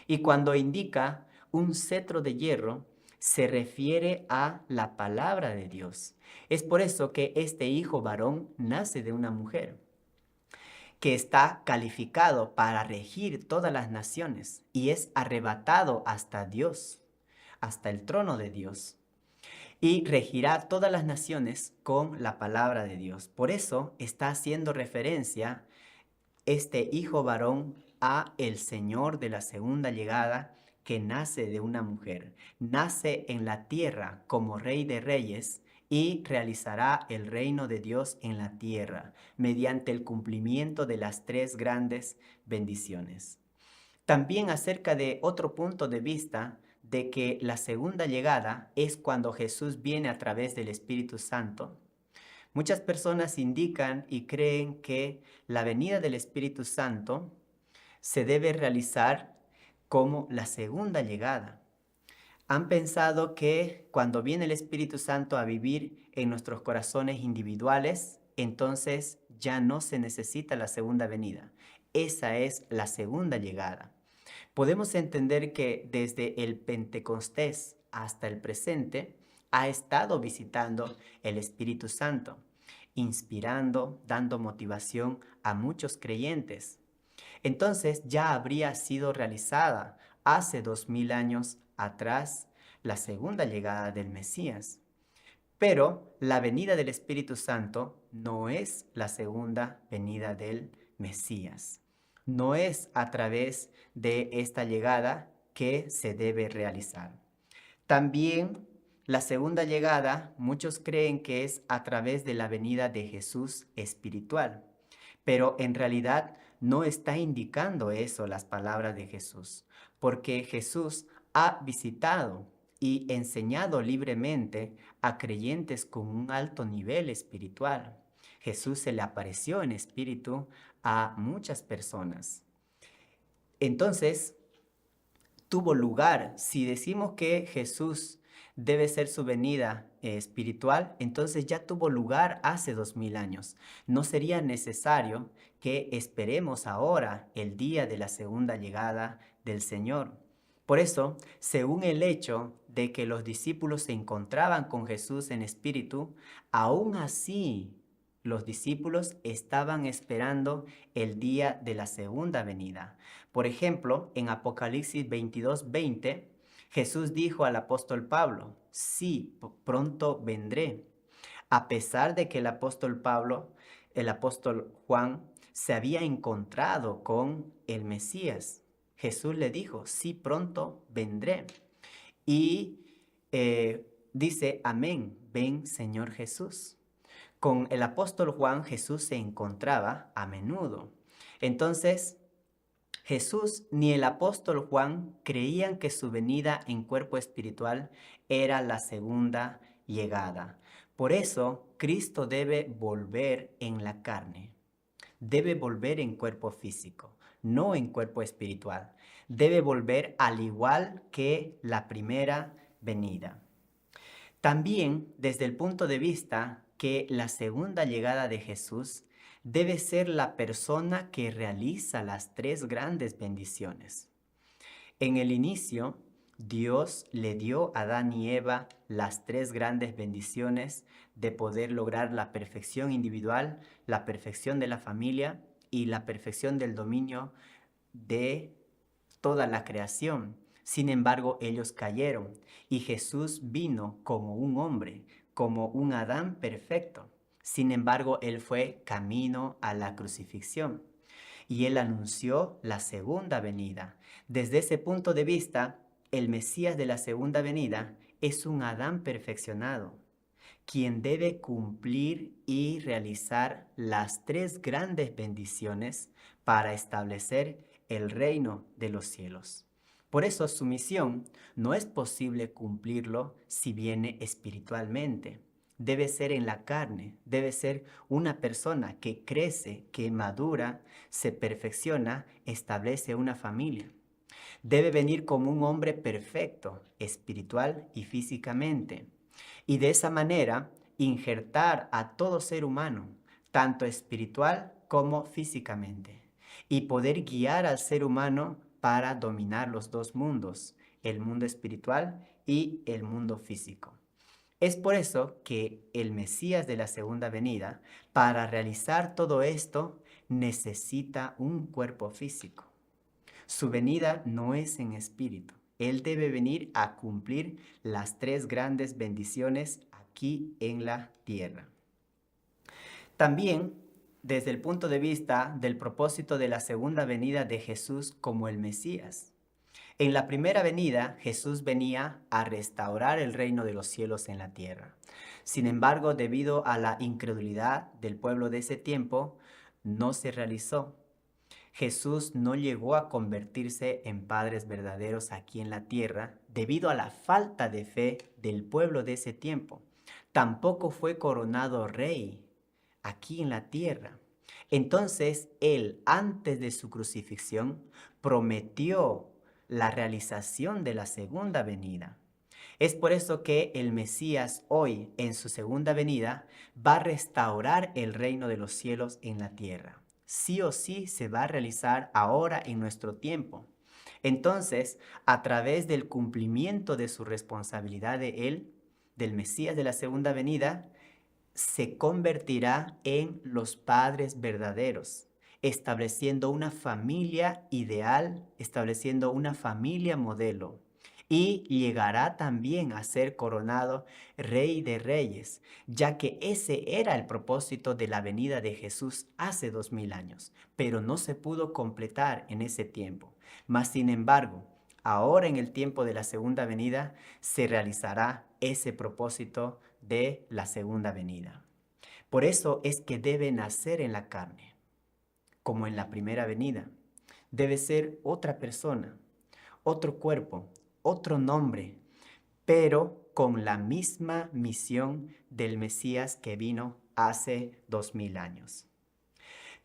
Y cuando indica un cetro de hierro, se refiere a la palabra de Dios. Es por eso que este hijo varón nace de una mujer, que está calificado para regir todas las naciones y es arrebatado hasta Dios, hasta el trono de Dios, y regirá todas las naciones con la palabra de Dios. Por eso está haciendo referencia este hijo varón a el Señor de la segunda llegada, que nace de una mujer, nace en la tierra como Rey de Reyes y realizará el reino de Dios en la tierra mediante el cumplimiento de las tres grandes bendiciones. También acerca de otro punto de vista de que la segunda llegada es cuando Jesús viene a través del Espíritu Santo. Muchas personas indican y creen que la venida del Espíritu Santo se debe realizar como la segunda llegada. Han pensado que cuando viene el Espíritu Santo a vivir en nuestros corazones individuales, entonces ya no se necesita la segunda venida. Esa es la segunda llegada. Podemos entender que desde el Pentecostés hasta el presente ha estado visitando el Espíritu Santo, inspirando, dando motivación a muchos creyentes. Entonces ya habría sido realizada hace 2000 años atrás la segunda llegada del Mesías. Pero la venida del Espíritu Santo no es la segunda venida del Mesías. No es a través de esta llegada que se debe realizar. También la segunda llegada, muchos creen que es a través de la venida de Jesús espiritual, pero en realidad no está indicando eso las palabras de Jesús, porque Jesús ha visitado y enseñado libremente a creyentes con un alto nivel espiritual. Jesús se le apareció en espíritu a muchas personas. Entonces, tuvo lugar. Si decimos que Jesús debe ser su venida espiritual, entonces ya tuvo lugar hace 2000 años. No sería necesario que esperemos ahora el día de la segunda llegada del Señor. Por eso, según el hecho de que los discípulos se encontraban con Jesús en espíritu, aún así los discípulos estaban esperando el día de la segunda venida. Por ejemplo, en Apocalipsis 22:20, Jesús dijo al apóstol Pablo, sí, pronto vendré. A pesar de que el apóstol Pablo, el apóstol Juan, se había encontrado con el Mesías, Jesús le dijo, sí, pronto vendré. Y dice, amén, ven Señor Jesús. Con el apóstol Juan, Jesús se encontraba a menudo. Entonces, Jesús ni el apóstol Juan creían que su venida en cuerpo espiritual era la segunda llegada. Por eso, Cristo debe volver en la carne. Debe volver en cuerpo físico, no en cuerpo espiritual. Debe volver al igual que la primera venida. También desde el punto de vista que la segunda llegada de Jesús debe ser la persona que realiza las tres grandes bendiciones. En el inicio, Dios le dio a Adán y Eva las tres grandes bendiciones de poder lograr la perfección individual, la perfección de la familia y la perfección del dominio de toda la creación. Sin embargo, ellos cayeron y Jesús vino como un hombre, como un Adán perfecto. Sin embargo, él fue camino a la crucifixión y él anunció la segunda venida. Desde ese punto de vista, el Mesías de la segunda venida es un Adán perfeccionado, quien debe cumplir y realizar las tres grandes bendiciones para establecer el reino de los cielos. Por eso su misión no es posible cumplirlo si viene espiritualmente. Debe ser en la carne, debe ser una persona que crece, que madura, se perfecciona, establece una familia. Debe venir como un hombre perfecto, espiritual y físicamente. Y de esa manera injertar a todo ser humano, tanto espiritual como físicamente, y poder guiar al ser humano para dominar los dos mundos, el mundo espiritual y el mundo físico. Es por eso que el Mesías de la segunda venida, para realizar todo esto, necesita un cuerpo físico. Su venida no es en espíritu. Él debe venir a cumplir las tres grandes bendiciones aquí en la tierra. También, desde el punto de vista del propósito de la segunda venida de Jesús como el Mesías. En la primera venida, Jesús venía a restaurar el reino de los cielos en la tierra. Sin embargo, debido a la incredulidad del pueblo de ese tiempo, no se realizó. Jesús no llegó a convertirse en padres verdaderos aquí en la tierra debido a la falta de fe del pueblo de ese tiempo. Tampoco fue coronado rey aquí en la tierra. Entonces, él, antes de su crucifixión, prometió la realización de la segunda venida. Es por eso que el Mesías hoy, en su segunda venida, va a restaurar el reino de los cielos en la tierra. Sí o sí se va a realizar ahora en nuestro tiempo. Entonces, a través del cumplimiento de su responsabilidad de él, del Mesías de la segunda venida, se convertirá en los padres verdaderos, estableciendo una familia ideal, estableciendo una familia modelo. Y llegará también a ser coronado Rey de Reyes, ya que ese era el propósito de la venida de Jesús hace 2000 años, pero no se pudo completar en ese tiempo. Mas, sin embargo, ahora en el tiempo de la segunda venida se realizará ese propósito de la segunda venida. Por eso es que debe nacer en la carne, como en la primera venida. Debe ser otra persona, otro cuerpo, otro nombre, pero con la misma misión del Mesías que vino hace 2000 años.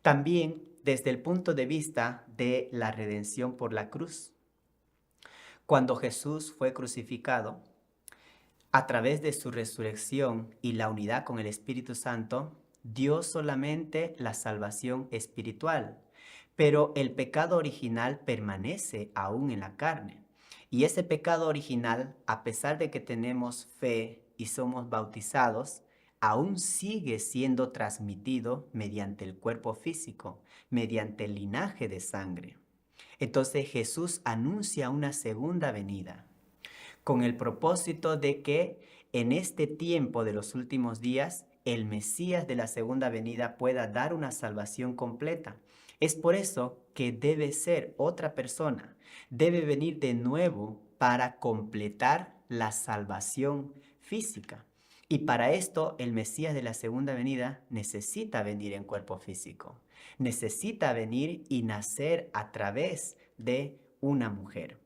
También desde el punto de vista de la redención por la cruz. Cuando Jesús fue crucificado, a través de su resurrección y la unidad con el Espíritu Santo, dio solamente la salvación espiritual, pero el pecado original permanece aún en la carne. Y ese pecado original, a pesar de que tenemos fe y somos bautizados, aún sigue siendo transmitido mediante el cuerpo físico, mediante el linaje de sangre. Entonces Jesús anuncia una segunda venida. con el propósito de que en este tiempo de los últimos días, el Mesías de la segunda venida pueda dar una salvación completa. Es por eso que debe ser otra persona, debe venir de nuevo para completar la salvación física. Y para esto el Mesías de la segunda venida necesita venir en cuerpo físico, necesita venir y nacer a través de una mujer.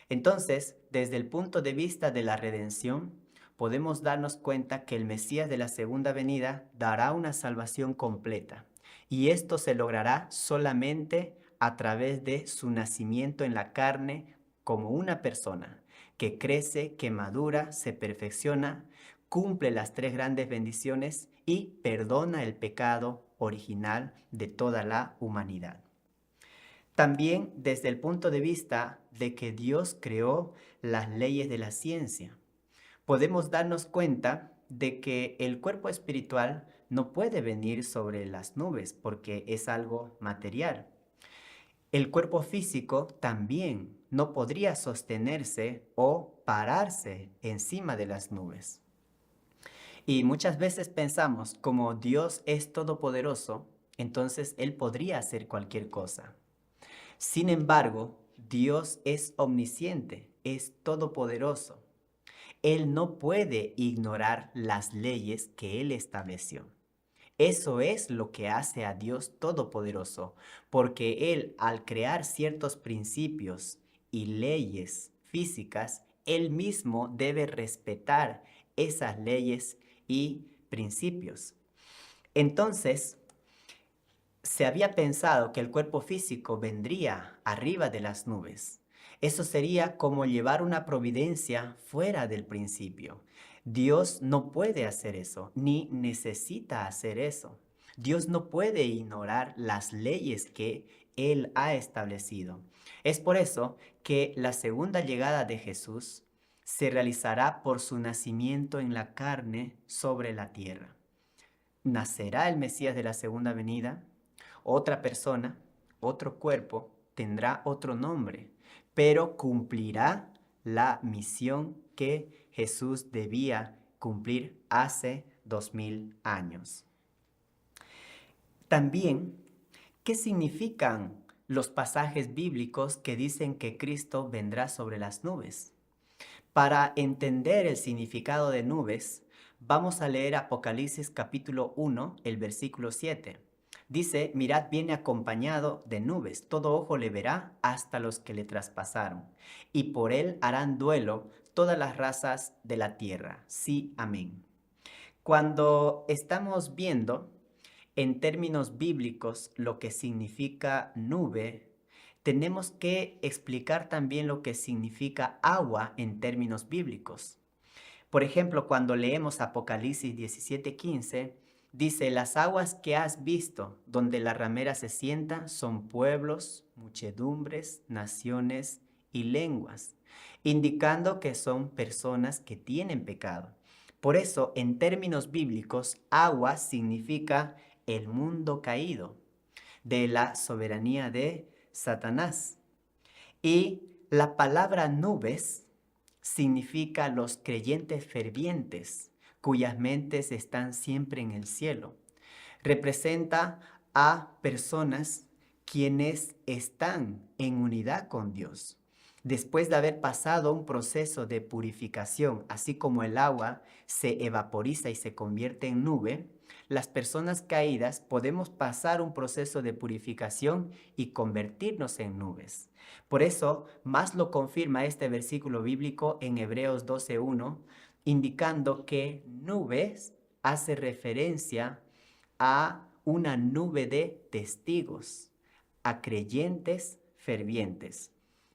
Entonces, desde el punto de vista de la redención, podemos darnos cuenta que el Mesías de la segunda venida dará una salvación completa. Y esto se logrará solamente a través de su nacimiento en la carne como una persona que crece, que madura, se perfecciona, cumple las tres grandes bendiciones y perdona el pecado original de toda la humanidad. También desde el punto de vista de que Dios creó las leyes de la ciencia, podemos darnos cuenta de que el cuerpo espiritual no puede venir sobre las nubes porque es algo material. El cuerpo físico también no podría sostenerse o pararse encima de las nubes. Y muchas veces pensamos, como Dios es todopoderoso, entonces Él podría hacer cualquier cosa. Sin embargo, Dios es omnisciente, es todopoderoso. Él no puede ignorar las leyes que Él estableció. Eso es lo que hace a Dios todopoderoso, porque Él, al crear ciertos principios y leyes físicas, Él mismo debe respetar esas leyes y principios. Entonces, se había pensado que el cuerpo físico vendría arriba de las nubes. Eso sería como llevar una providencia fuera del principio. Dios no puede hacer eso, ni necesita hacer eso. Dios no puede ignorar las leyes que Él ha establecido. Es por eso que la segunda llegada de Jesús se realizará por su nacimiento en la carne sobre la tierra. Nacerá el Mesías de la segunda venida, otra persona, otro cuerpo, tendrá otro nombre, pero cumplirá la misión que Jesús debía cumplir hace 2000 años. También, ¿qué significan los pasajes bíblicos que dicen que Cristo vendrá sobre las nubes? Para entender el significado de nubes, vamos a leer Apocalipsis capítulo 1, el versículo 7. Dice, mirad, viene acompañado de nubes, todo ojo le verá hasta los que le traspasaron, y por él harán duelo todas las razas de la tierra. Sí, amén. Cuando estamos viendo en términos bíblicos lo que significa nube, tenemos que explicar también lo que significa agua en términos bíblicos. Por ejemplo, cuando leemos Apocalipsis 17:15, dice, las aguas que has visto, donde la ramera se sienta, son pueblos, muchedumbres, naciones y lenguas, indicando que son personas que tienen pecado. Por eso, en términos bíblicos, agua significa el mundo caído, de la soberanía de Satanás. Y la palabra nubes significa los creyentes fervientes, cuyas mentes están siempre en el cielo. Representa a personas quienes están en unidad con Dios. Después de haber pasado un proceso de purificación, así como el agua se evaporiza y se convierte en nube, las personas caídas podemos pasar un proceso de purificación y convertirnos en nubes. Por eso, más lo confirma este versículo bíblico en Hebreos 12:1, indicando que nubes hace referencia a una nube de testigos, a creyentes fervientes.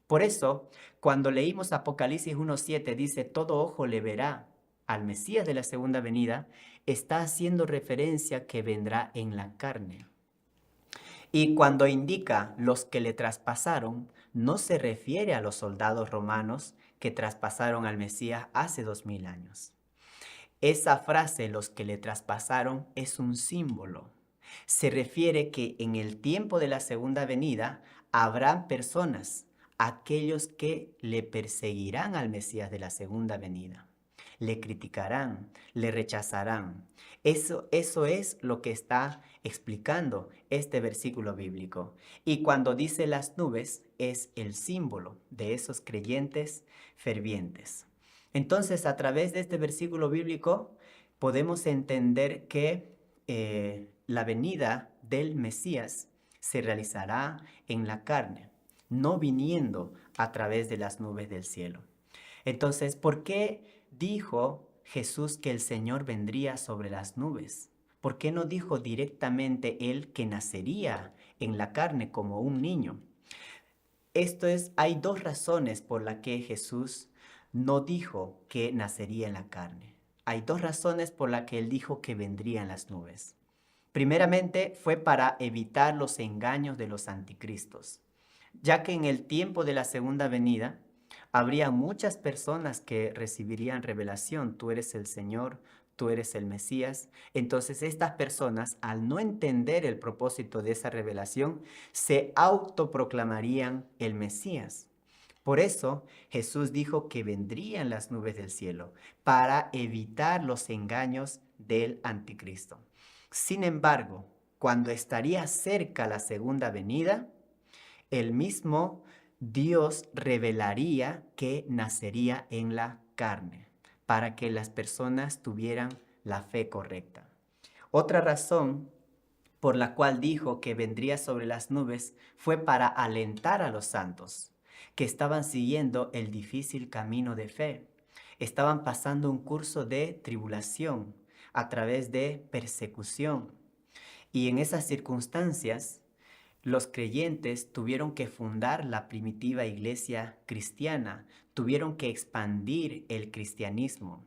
Por eso, cuando leímos Apocalipsis 1:7, dice, todo ojo le verá al Mesías de la segunda venida, está haciendo referencia que vendrá en la carne. Y cuando indica los que le traspasaron, no se refiere a los soldados romanos que traspasaron al Mesías hace 2000 años. Esa frase, los que le traspasaron, es un símbolo. Se refiere que en el tiempo de la segunda venida habrán personas, aquellos que le perseguirán al Mesías de la segunda venida. Le criticarán, le rechazarán. Eso es lo que está explicando este versículo bíblico. Y cuando dice las nubes, es el símbolo de esos creyentes fervientes. Entonces, a través de este versículo bíblico, podemos entender que la venida del Mesías se realizará en la carne, no viniendo a través de las nubes del cielo. Entonces, ¿por qué dijo Jesús que el Señor vendría sobre las nubes? ¿Por qué no dijo directamente Él que nacería en la carne como un niño? Hay dos razones por las que Jesús no dijo que nacería en la carne. Hay dos razones por las que Él dijo que vendría en las nubes. Primeramente, fue para evitar los engaños de los anticristos, ya que en el tiempo de la segunda venida habría muchas personas que recibirían revelación: tú eres el Señor, tú eres el Mesías. Entonces estas personas, al no entender el propósito de esa revelación, se autoproclamarían el Mesías. Por eso Jesús dijo que vendrían las nubes del cielo para evitar los engaños del anticristo. Sin embargo, cuando estaría cerca la segunda venida, el mismo Dios revelaría que nacería en la carne para que las personas tuvieran la fe correcta. Otra razón por la cual dijo que vendría sobre las nubes fue para alentar a los santos que estaban siguiendo el difícil camino de fe. Estaban pasando un curso de tribulación a través de persecución. Y en esas circunstancias, los creyentes tuvieron que fundar la primitiva iglesia cristiana, tuvieron que expandir el cristianismo.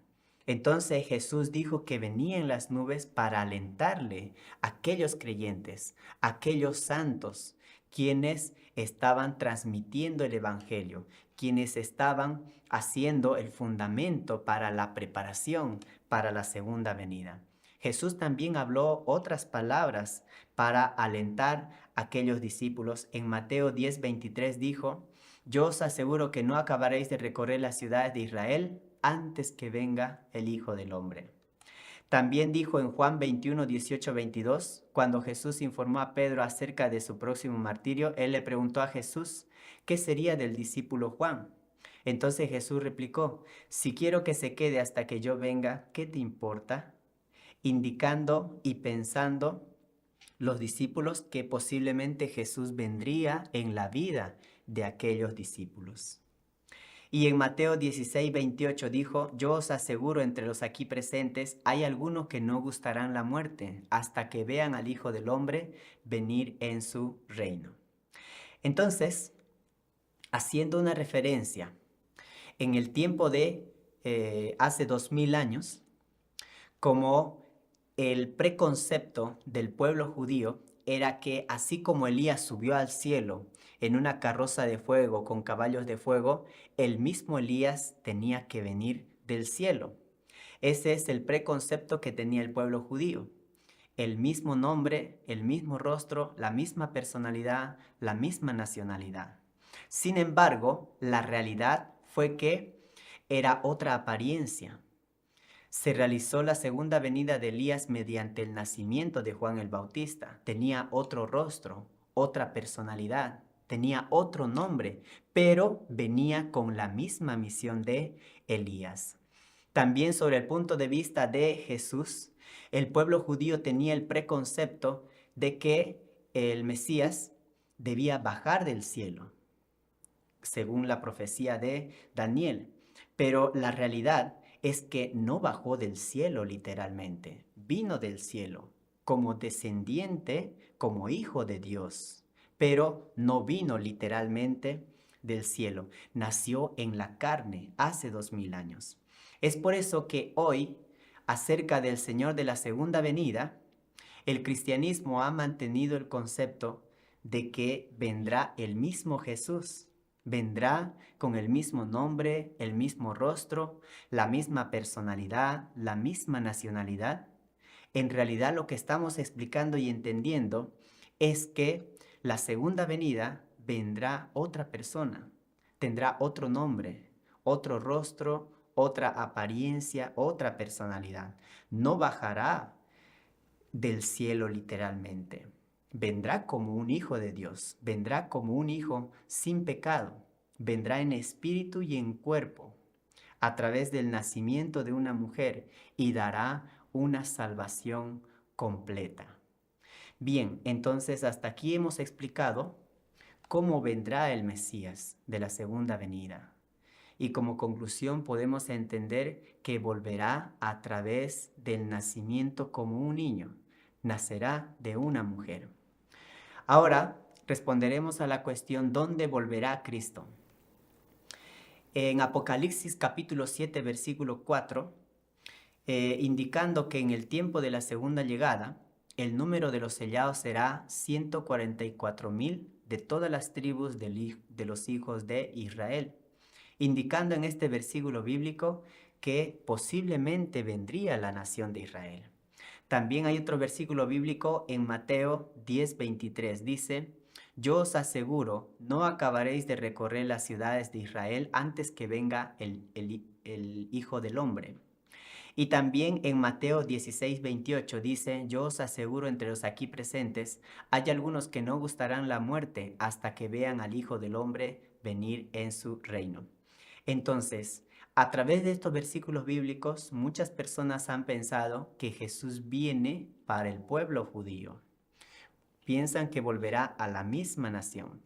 Entonces Jesús dijo que venía en las nubes para alentarle a aquellos creyentes, a aquellos santos, quienes estaban transmitiendo el evangelio, quienes estaban haciendo el fundamento para la preparación para la segunda venida. Jesús también habló otras palabras para alentar a aquellos discípulos. En Mateo 10:23 dijo: yo os aseguro que no acabaréis de recorrer las ciudades de Israel antes que venga el Hijo del Hombre. También dijo en Juan 21:18-22, cuando Jesús informó a Pedro acerca de su próximo martirio, él le preguntó a Jesús qué sería del discípulo Juan. Entonces Jesús replicó: si quiero que se quede hasta que yo venga, ¿qué te importa? Indicando y pensando los discípulos que posiblemente Jesús vendría en la vida de aquellos discípulos. Y en Mateo 16:28 dijo: yo os aseguro, entre los aquí presentes hay algunos que no gustarán la muerte hasta que vean al Hijo del Hombre venir en su reino. Entonces, haciendo una referencia, en el tiempo de hace 2000 años, como el preconcepto del pueblo judío era que así como Elías subió al cielo en una carroza de fuego con caballos de fuego, el mismo Elías tenía que venir del cielo. Ese es el preconcepto que tenía el pueblo judío. El mismo nombre, el mismo rostro, la misma personalidad, la misma nacionalidad. Sin embargo, la realidad fue que era otra apariencia. Se realizó la segunda venida de Elías mediante el nacimiento de Juan el Bautista. Tenía otro rostro, otra personalidad, tenía otro nombre, pero venía con la misma misión de Elías. También sobre el punto de vista de Jesús, el pueblo judío tenía el preconcepto de que el Mesías debía bajar del cielo, según la profecía de Daniel. Pero la realidad es que no bajó del cielo literalmente, vino del cielo como descendiente, como hijo de Dios, pero no vino literalmente del cielo, nació en la carne hace 2000 años. Es por eso que hoy, acerca del Señor de la segunda venida, el cristianismo ha mantenido el concepto de que vendrá el mismo Jesús. Vendrá con el mismo nombre, el mismo rostro, la misma personalidad, la misma nacionalidad. En realidad lo que estamos explicando y entendiendo es que la segunda venida vendrá otra persona, tendrá otro nombre, otro rostro, otra apariencia, otra personalidad. No bajará del cielo literalmente. Vendrá como un hijo de Dios, vendrá como un hijo sin pecado, vendrá en espíritu y en cuerpo, a través del nacimiento de una mujer y dará una salvación completa. Bien, entonces hasta aquí hemos explicado cómo vendrá el Mesías de la segunda venida. Y como conclusión podemos entender que volverá a través del nacimiento como un niño, nacerá de una mujer. Ahora responderemos a la cuestión ¿dónde volverá Cristo? En Apocalipsis capítulo 7 versículo 4, indicando que en el tiempo de la segunda llegada, el número de los sellados será 144,000 de todas las tribus de los hijos de Israel, indicando en este versículo bíblico que posiblemente vendría la nación de Israel. También hay otro versículo bíblico en Mateo 10:23, dice: yo os aseguro, no acabaréis de recorrer las ciudades de Israel antes que venga el Hijo del Hombre. Y también en Mateo 16:28 dice: yo os aseguro entre los aquí presentes, hay algunos que no gustarán la muerte hasta que vean al Hijo del Hombre venir en su reino. Entonces, a través de estos versículos bíblicos, muchas personas han pensado que Jesús viene para el pueblo judío. Piensan que volverá a la misma nación.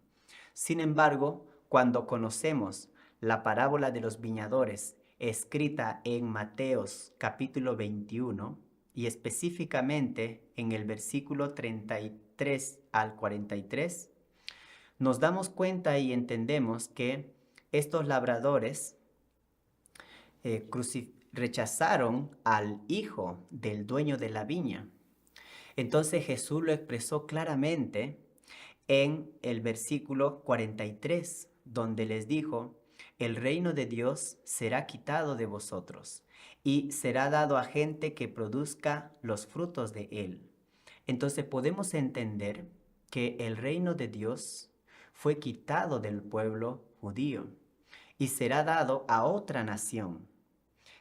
Sin embargo, cuando conocemos la parábola de los viñadores escrita en Mateos capítulo 21 y específicamente en el versículo 33 al 43, nos damos cuenta y entendemos que estos labradores rechazaron al hijo del dueño de la viña. Entonces Jesús lo expresó claramente en el versículo 43, donde les dijo: el reino de Dios será quitado de vosotros y será dado a gente que produzca los frutos de él. Entonces podemos entender que el reino de Dios fue quitado del pueblo judío y será dado a otra nación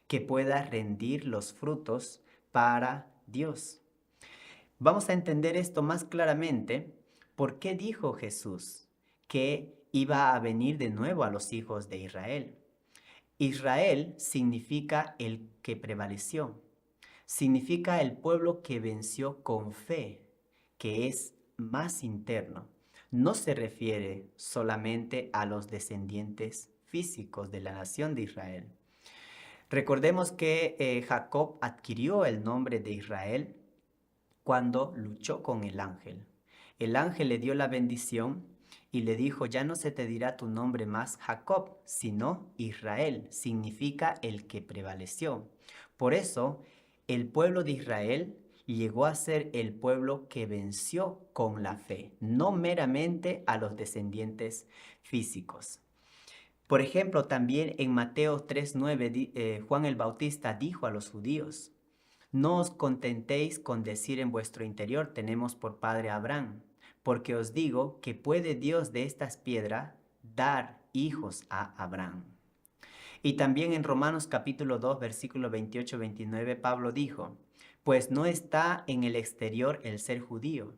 que pueda rendir los frutos para Dios. Vamos a entender esto más claramente. ¿Por qué dijo Jesús que iba a venir de nuevo a los hijos de Israel? Israel significa el que prevaleció, significa el pueblo que venció con fe, que es más interno. No se refiere solamente a los descendientes físicos de la nación de Israel. Recordemos que Jacob adquirió el nombre de Israel cuando luchó con el ángel. El ángel le dio la bendición y le dijo: ya no se te dirá tu nombre más Jacob, sino Israel, significa el que prevaleció. Por eso, el pueblo de Israel llegó a ser el pueblo que venció con la fe, no meramente a los descendientes físicos. Por ejemplo, también en Mateo 3:9, Juan el Bautista dijo a los judíos: no os contentéis con decir en vuestro interior: tenemos por padre a Abraham, porque os digo que puede Dios de estas piedras dar hijos a Abraham. Y también en Romanos capítulo 2, versículo 28-29, Pablo dijo: pues no está en el exterior el ser judío,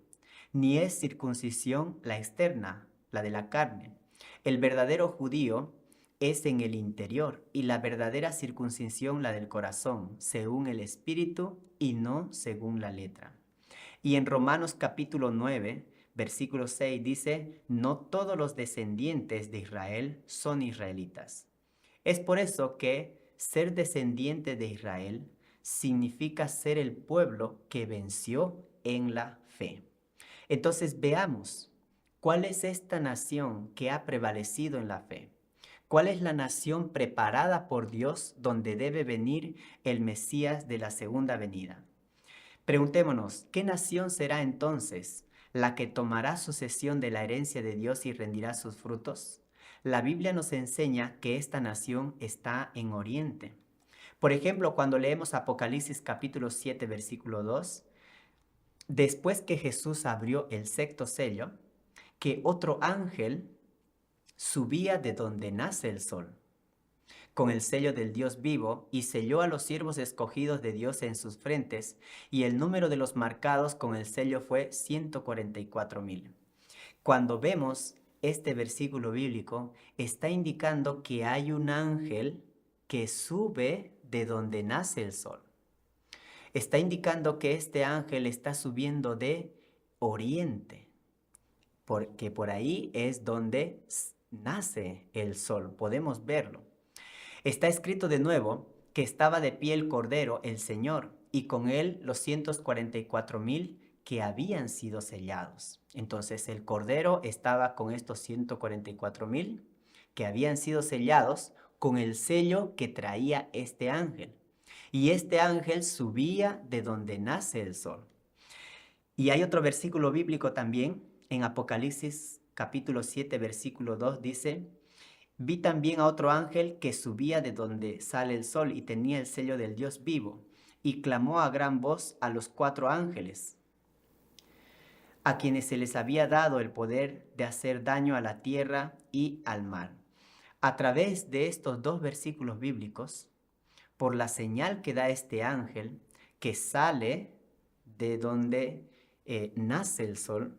ni es circuncisión la externa, la de la carne. El verdadero judío es en el interior, y la verdadera circuncisión la del corazón, según el espíritu y no según la letra. Y en Romanos capítulo 9, versículo 6 dice: no todos los descendientes de Israel son israelitas. Es por eso que ser descendiente de Israel significa ser el pueblo que venció en la fe. Entonces veamos, ¿cuál es esta nación que ha prevalecido en la fe? ¿Cuál es la nación preparada por Dios donde debe venir el Mesías de la segunda venida? Preguntémonos, ¿qué nación será entonces la que tomará posesión de la herencia de Dios y rendirá sus frutos? La Biblia nos enseña que esta nación está en Oriente. Por ejemplo, cuando leemos Apocalipsis capítulo 7, versículo 2, después que Jesús abrió el sexto sello, que otro ángel subía de donde nace el sol, con el sello del Dios vivo, y selló a los siervos escogidos de Dios en sus frentes, y el número de los marcados con el sello fue 144,000. Cuando vemos este versículo bíblico, está indicando que hay un ángel que sube de donde nace el sol. Está indicando que este ángel está subiendo de oriente, porque por ahí es donde nace el sol, podemos verlo. Está escrito de nuevo que estaba de pie el Cordero, el Señor, y con él los 144,000 que habían sido sellados. Entonces el Cordero estaba con estos 144,000 que habían sido sellados con el sello que traía este ángel. Y este ángel subía de donde nace el sol. Y hay otro versículo bíblico también, en Apocalipsis capítulo 7, versículo 2, dice: vi también a otro ángel que subía de donde sale el sol y tenía el sello del Dios vivo, y clamó a gran voz a los 4 ángeles, a quienes se les había dado el poder de hacer daño a la tierra y al mar. A través de estos 2 versículos bíblicos, por la señal que da este ángel, que sale de donde nace el sol,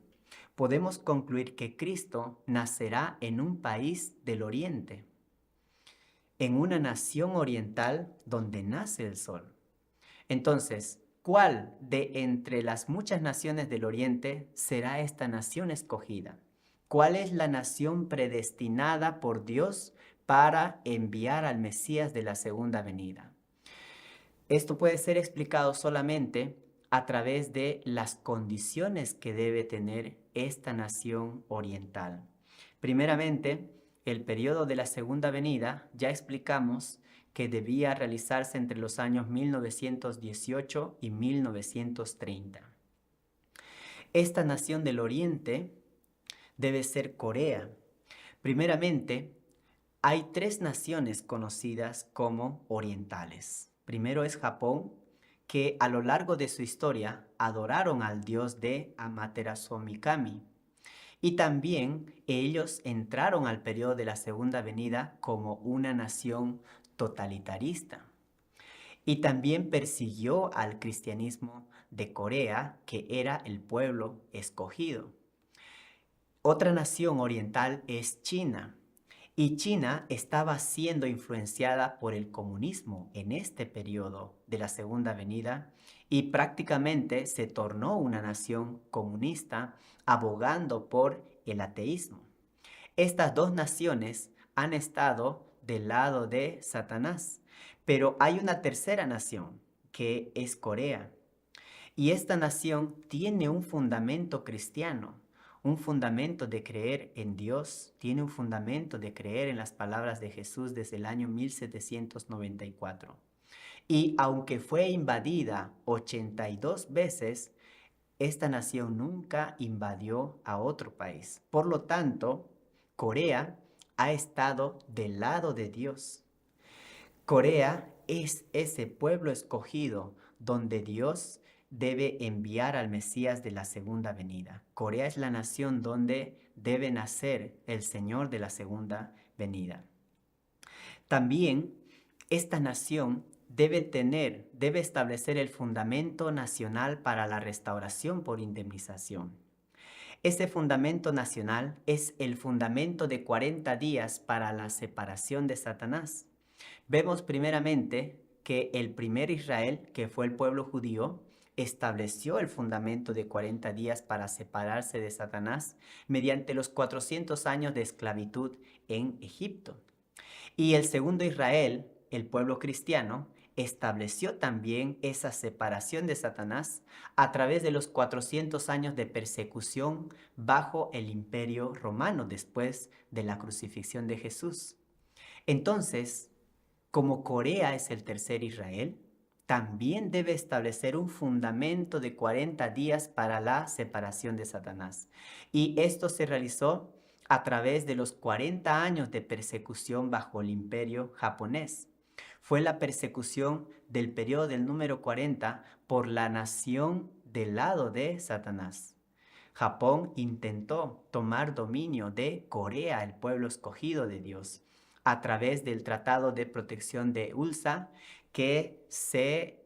podemos concluir que Cristo nacerá en un país del oriente, en una nación oriental donde nace el sol. Entonces, ¿cuál de entre las muchas naciones del oriente será esta nación escogida? ¿Cuál es la nación predestinada por Dios para enviar al Mesías de la segunda venida? Esto puede ser explicado solamente a través de las condiciones que debe tener esta nación oriental. Primeramente, el periodo de la segunda venida, ya explicamos que debía realizarse entre los años 1918 y 1930. Esta nación del oriente debe ser Corea. Primeramente, hay 3 naciones conocidas como orientales. Primero es Japón, que a lo largo de su historia adoraron al dios de Amaterasu Mikami. Y también ellos entraron al periodo de la segunda venida como una nación totalitarista. Y también persiguió al cristianismo de Corea, que era el pueblo escogido. Otra nación oriental es China. Y China estaba siendo influenciada por el comunismo en este periodo de la segunda venida y prácticamente se tornó una nación comunista abogando por el ateísmo. Estas 2 naciones han estado del lado de Satanás, pero hay una tercera nación que es Corea. Y esta nación tiene un fundamento cristiano, un fundamento de creer en Dios, tiene un fundamento de creer en las palabras de Jesús desde el año 1794. Y aunque fue invadida 82 veces, esta nación nunca invadió a otro país. Por lo tanto, Corea ha estado del lado de Dios. Corea es ese pueblo escogido donde Dios debe enviar al Mesías de la segunda venida. Corea es la nación donde debe nacer el Señor de la segunda venida. También esta nación debe establecer el fundamento nacional para la restauración por indemnización. Ese fundamento nacional es el fundamento de 40 días para la separación de Satanás. Vemos primeramente que el primer Israel, que fue el pueblo judío, estableció el fundamento de 40 días para separarse de Satanás mediante los 400 años de esclavitud en Egipto. Y el segundo Israel, el pueblo cristiano, estableció también esa separación de Satanás a través de los 400 años de persecución bajo el imperio romano después de la crucifixión de Jesús. Entonces, como Corea es el tercer Israel, también debe establecer un fundamento de 40 días para la separación de Satanás. Y esto se realizó a través de los 40 años de persecución bajo el imperio japonés. Fue la persecución del periodo del número 40 por la nación del lado de Satanás. Japón intentó tomar dominio de Corea, el pueblo escogido de Dios, a través del Tratado de Protección de Ulsa, que se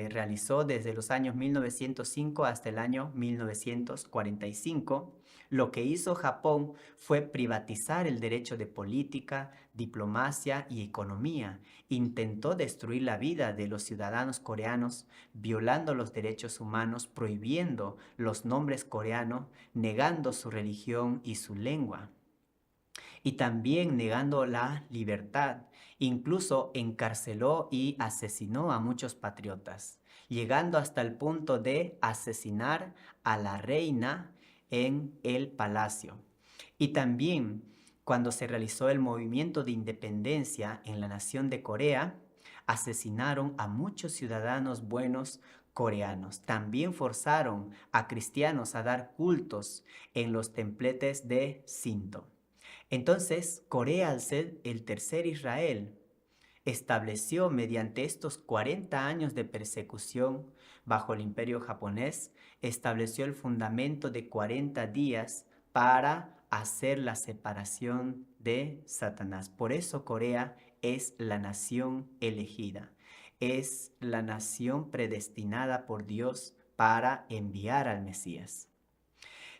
realizó desde los años 1905 hasta el año 1945. Lo que hizo Japón fue privatizar el derecho de política, diplomacia y economía. Intentó destruir la vida de los ciudadanos coreanos, violando los derechos humanos, prohibiendo los nombres coreanos, negando su religión y su lengua, y también negando la libertad. Incluso encarceló y asesinó a muchos patriotas, llegando hasta el punto de asesinar a la reina en el palacio. Y también cuando se realizó el movimiento de independencia en la nación de Corea, asesinaron a muchos ciudadanos buenos coreanos. También forzaron a cristianos a dar cultos en los templetes de Shinto. Entonces, Corea, al ser el tercer Israel, estableció mediante estos 40 años de persecución bajo el imperio japonés, estableció el fundamento de 40 días para hacer la separación de Satanás. Por eso Corea es la nación elegida, es la nación predestinada por Dios para enviar al Mesías.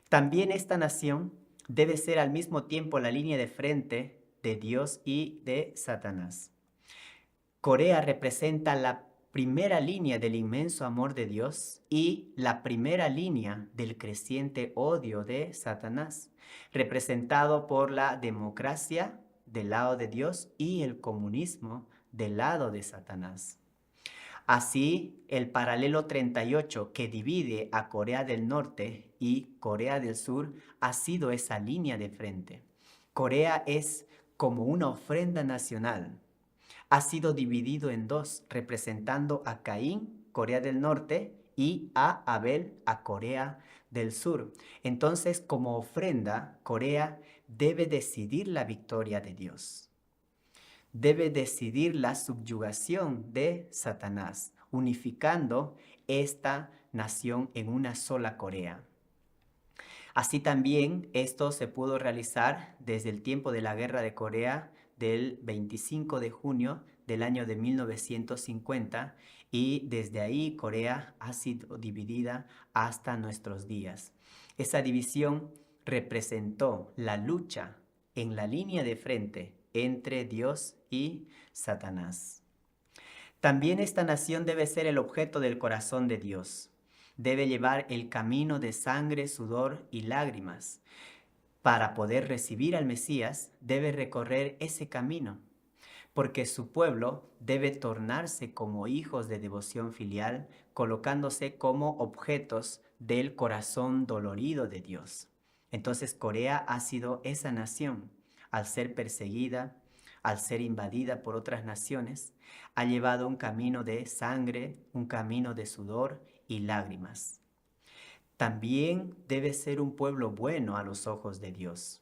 También esta nación debe ser al mismo tiempo la línea de frente de Dios y de Satanás. Corea representa la primera línea del inmenso amor de Dios y la primera línea del creciente odio de Satanás, representado por la democracia del lado de Dios y el comunismo del lado de Satanás. Así, el paralelo 38 que divide a Corea del Norte y Corea del Sur ha sido esa línea de frente. Corea es como una ofrenda nacional. Ha sido dividido en dos, representando a Caín, Corea del Norte, y a Abel, a Corea del Sur. Entonces, como ofrenda, Corea debe decidir la victoria de Dios. Debe decidir la subyugación de Satanás, unificando esta nación en una sola Corea. Así también esto se pudo realizar desde el tiempo de la Guerra de Corea del 25 de junio del año de 1950, y desde ahí Corea ha sido dividida hasta nuestros días. Esa división representó la lucha en la línea de frente entre Dios y Satanás. También esta nación debe ser el objeto del corazón de Dios. Debe llevar el camino de sangre, sudor y lágrimas. Para poder recibir al Mesías, debe recorrer ese camino, porque su pueblo debe tornarse como hijos de devoción filial, colocándose como objetos del corazón dolorido de Dios. Entonces Corea ha sido esa nación, al ser perseguida, al ser invadida por otras naciones, ha llevado un camino de sangre, un camino de sudor y lágrimas. También debe ser un pueblo bueno a los ojos de Dios.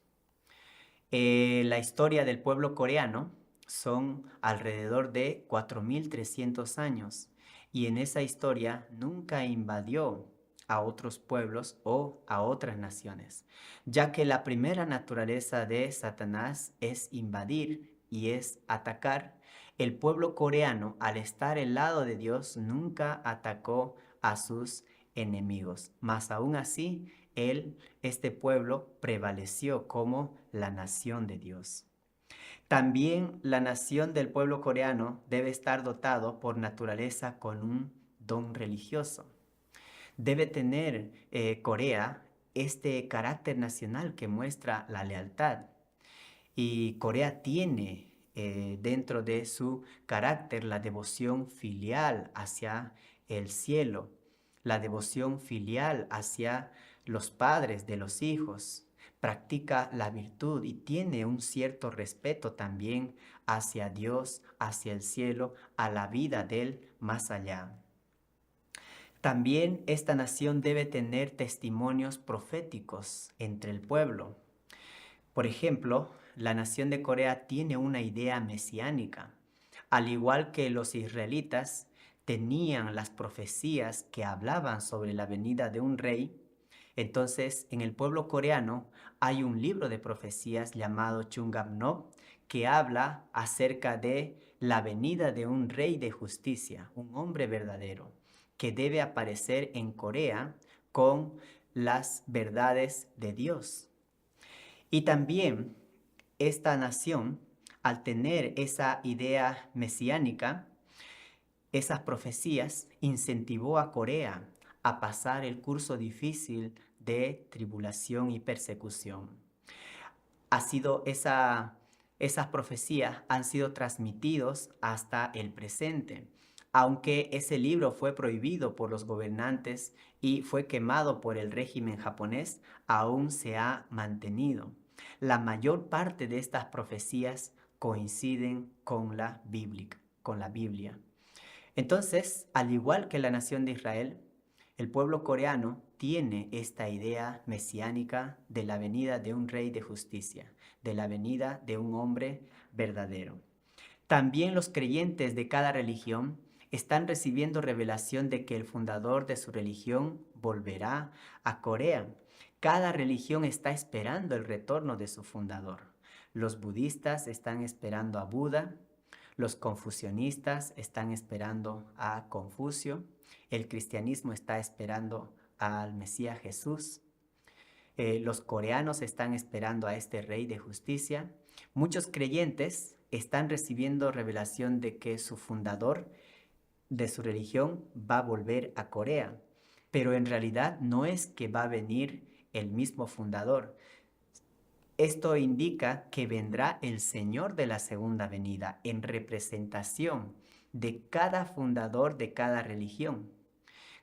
La historia del pueblo coreano son alrededor de 4.300 años, y en esa historia nunca invadió a otros pueblos o a otras naciones, ya que la primera naturaleza de Satanás es invadir y es atacar. El pueblo coreano, al estar al lado de Dios, nunca atacó a sus enemigos, mas aún así este pueblo prevaleció como la nación de Dios. También la nación del pueblo coreano debe estar dotado por naturaleza con un don religioso. Debe tener Corea este carácter nacional que muestra la lealtad. Y Corea tiene dentro de su carácter la devoción filial hacia el cielo, la devoción filial hacia los padres de los hijos. Practica la virtud y tiene un cierto respeto también hacia Dios, hacia el cielo, a la vida del más allá. También esta nación debe tener testimonios proféticos entre el pueblo. Por ejemplo, la nación de Corea tiene una idea mesiánica. Al igual que los israelitas tenían las profecías que hablaban sobre la venida de un rey, Entonces, en el pueblo coreano hay un libro de profecías llamado Chungam-no que habla acerca de la venida de un rey de justicia, un hombre verdadero, que debe aparecer en Corea con las verdades de Dios. Y también esta nación, al tener esa idea mesiánica, esas profecías incentivó a Corea a pasar el curso difícil de tribulación y persecución. Esas profecías han sido transmitidos hasta el presente, aunque ese libro fue prohibido por los gobernantes y fue quemado por el régimen japonés, aún se ha mantenido. La mayor parte de estas profecías coinciden con la Biblia. Entonces, al igual que la nación de Israel, el pueblo coreano tiene esta idea mesiánica de la venida de un rey de justicia, de la venida de un hombre verdadero. También los creyentes de cada religión están recibiendo revelación de que el fundador de su religión volverá a Corea. Cada religión está esperando el retorno de su fundador. Los budistas están esperando a Buda, los confucianistas están esperando a Confucio, el cristianismo está esperando al Mesías Jesús, los coreanos están esperando a este rey de justicia. Muchos creyentes están recibiendo revelación de que su fundador de su religión va a volver a Corea, pero en realidad no es que va a venir el mismo fundador. Esto indica que vendrá el Señor de la segunda venida en representación de cada fundador de cada religión,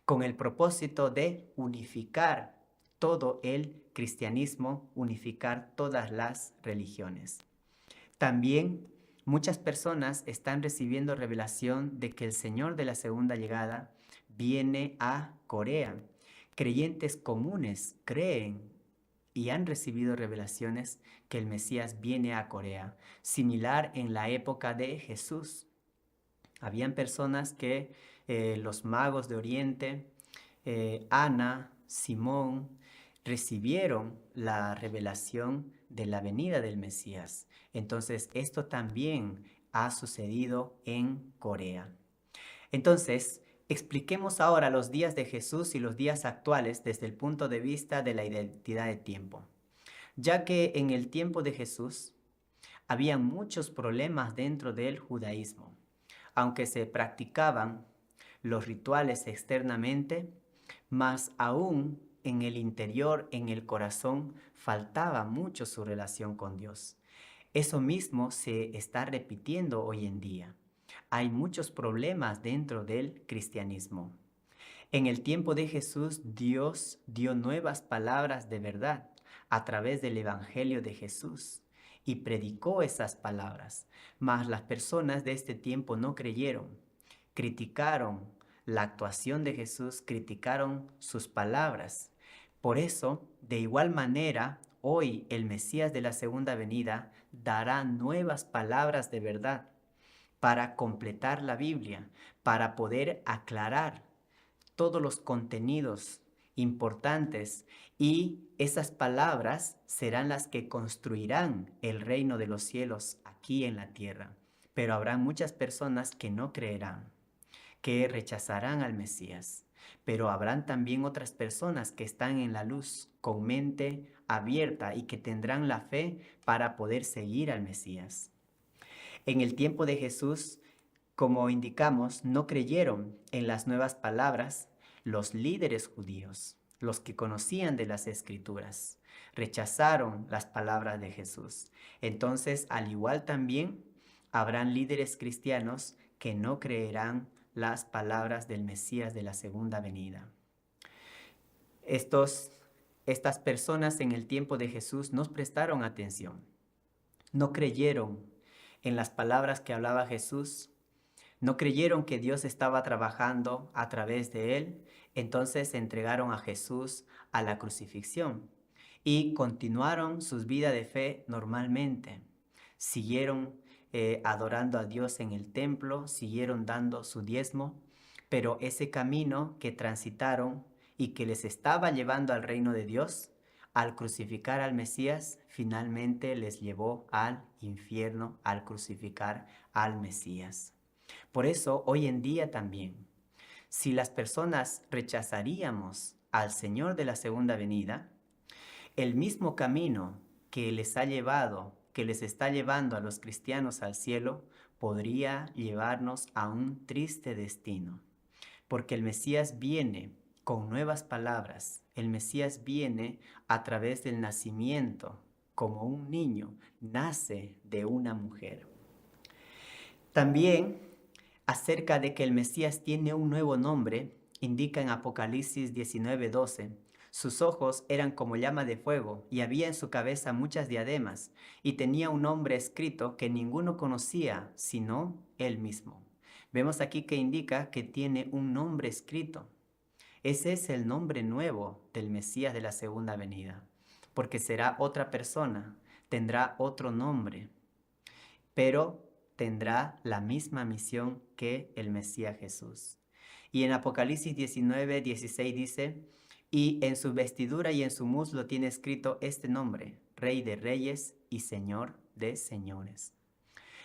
con el propósito de unificar todo el cristianismo, unificar todas las religiones. También muchas personas están recibiendo revelación de que el Señor de la segunda llegada viene a Corea. Creyentes comunes creen y han recibido revelaciones que el Mesías viene a Corea, similar en la época de Jesús. Habían personas que los magos de Oriente, Ana, Simón, recibieron la revelación de la venida del Mesías. Entonces, esto también ha sucedido en Corea. Entonces, expliquemos ahora los días de Jesús y los días actuales desde el punto de vista de la identidad de tiempo, ya que en el tiempo de Jesús había muchos problemas dentro del judaísmo. Aunque se practicaban los rituales externamente, más aún en el interior, en el corazón, faltaba mucho su relación con Dios. Eso mismo se está repitiendo hoy en día. Hay muchos problemas dentro del cristianismo. En el tiempo de Jesús, Dios dio nuevas palabras de verdad a través del Evangelio de Jesús y predicó esas palabras. Mas las personas de este tiempo no creyeron, criticaron la actuación de Jesús, criticaron sus palabras. Por eso, de igual manera, hoy el Mesías de la segunda venida dará nuevas palabras de verdad para completar la Biblia, para poder aclarar todos los contenidos importantes, y esas palabras serán las que construirán el reino de los cielos aquí en la tierra. Pero habrá muchas personas que no creerán, que rechazarán al Mesías. Pero habrán también otras personas que están en la luz, con mente abierta, y que tendrán la fe para poder seguir al Mesías. En el tiempo de Jesús, como indicamos, no creyeron en las nuevas palabras los líderes judíos, los que conocían de las Escrituras. Rechazaron las palabras de Jesús. Entonces, al igual también, habrán líderes cristianos que no creerán las palabras del Mesías de la segunda venida. Estas personas en el tiempo de Jesús no prestaron atención, no creyeron en las palabras que hablaba Jesús, no creyeron que Dios estaba trabajando a través de él. Entonces se entregaron a Jesús a la crucifixión y continuaron sus vidas de fe normalmente. Siguieron adorando a Dios en el templo, siguieron dando su diezmo, pero ese camino que transitaron y que les estaba llevando al reino de Dios, al crucificar al Mesías, finalmente les llevó al infierno al crucificar al Mesías. Por eso, hoy en día también, si las personas rechazaríamos al Señor de la segunda venida, el mismo camino que les ha llevado, que les está llevando a los cristianos al cielo, podría llevarnos a un triste destino. Porque el Mesías viene con nuevas palabras. El Mesías viene a través del nacimiento, como un niño, nace de una mujer. También acerca de que el Mesías tiene un nuevo nombre, indica en Apocalipsis 19:12. Sus ojos eran como llama de fuego y había en su cabeza muchas diademas y tenía un nombre escrito que ninguno conocía sino él mismo. Vemos aquí que indica que tiene un nombre escrito. Ese es el nombre nuevo del Mesías de la segunda venida, porque será otra persona, tendrá otro nombre, pero tendrá la misma misión que el Mesías Jesús. Y en Apocalipsis 19:16 dice, y en su vestidura y en su muslo tiene escrito este nombre, Rey de Reyes y Señor de Señores.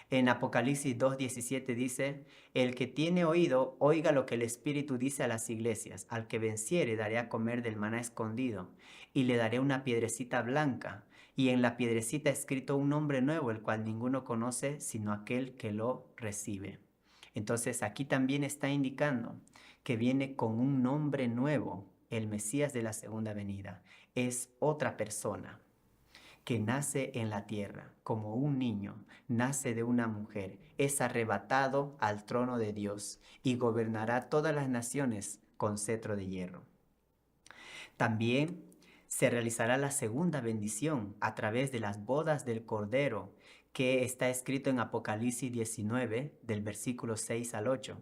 En Apocalipsis 2:17 dice, el que tiene oído, oiga lo que el Espíritu dice a las iglesias. Al que venciere daré a comer del maná escondido, y le daré una piedrecita blanca, y en la piedrecita escrito un nombre nuevo, el cual ninguno conoce, sino aquel que lo recibe. Entonces aquí también está indicando que viene con un nombre nuevo, el Mesías de la segunda venida. Es otra persona que nace en la tierra como un niño, nace de una mujer, es arrebatado al trono de Dios y gobernará todas las naciones con cetro de hierro. También se realizará la segunda bendición a través de las bodas del Cordero, que está escrito en Apocalipsis 19, del versículo 6 al 8.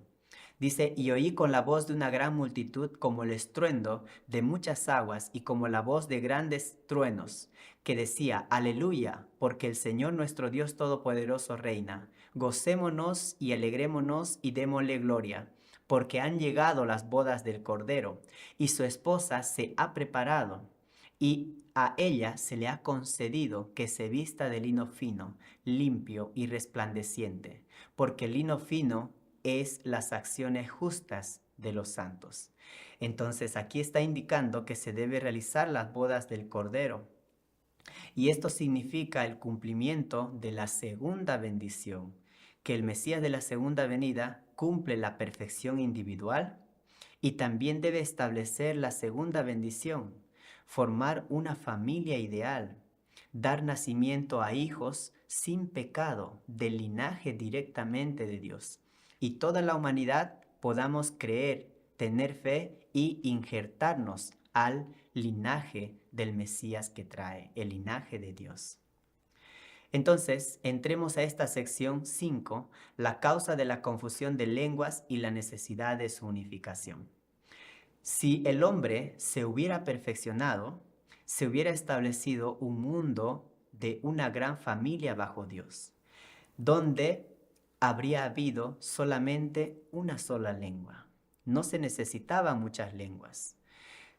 Dice, y oí con la voz de una gran multitud como el estruendo de muchas aguas y como la voz de grandes truenos, que decía, aleluya, porque el Señor nuestro Dios Todopoderoso reina. Gocémonos y alegrémonos y démosle gloria, porque han llegado las bodas del Cordero, y su esposa se ha preparado, y a ella se le ha concedido que se vista de lino fino, limpio y resplandeciente, porque el lino fino es las acciones justas de los santos. Entonces aquí está indicando que se debe realizar las bodas del Cordero. Y esto significa el cumplimiento de la segunda bendición, que el Mesías de la segunda venida cumple la perfección individual y también debe establecer la segunda bendición, formar una familia ideal, dar nacimiento a hijos sin pecado, del linaje directamente de Dios. Y toda la humanidad podamos creer, tener fe y injertarnos al linaje del Mesías que trae, el linaje de Dios. Entonces, entremos a esta sección 5, la causa de la confusión de lenguas y la necesidad de su unificación. Si el hombre se hubiera perfeccionado, se hubiera establecido un mundo de una gran familia bajo Dios, donde habría habido solamente una sola lengua. No se necesitaban muchas lenguas.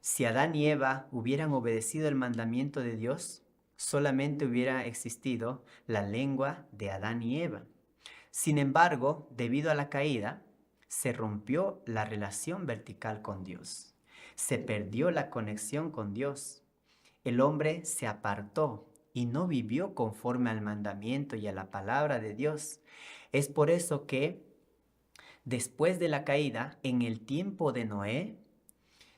Si Adán y Eva hubieran obedecido el mandamiento de Dios, solamente hubiera existido la lengua de Adán y Eva. Sin embargo, debido a la caída, se rompió la relación vertical con Dios. Se perdió la conexión con Dios. El hombre se apartó y no vivió conforme al mandamiento y a la palabra de Dios. Es por eso que después de la caída, en el tiempo de Noé,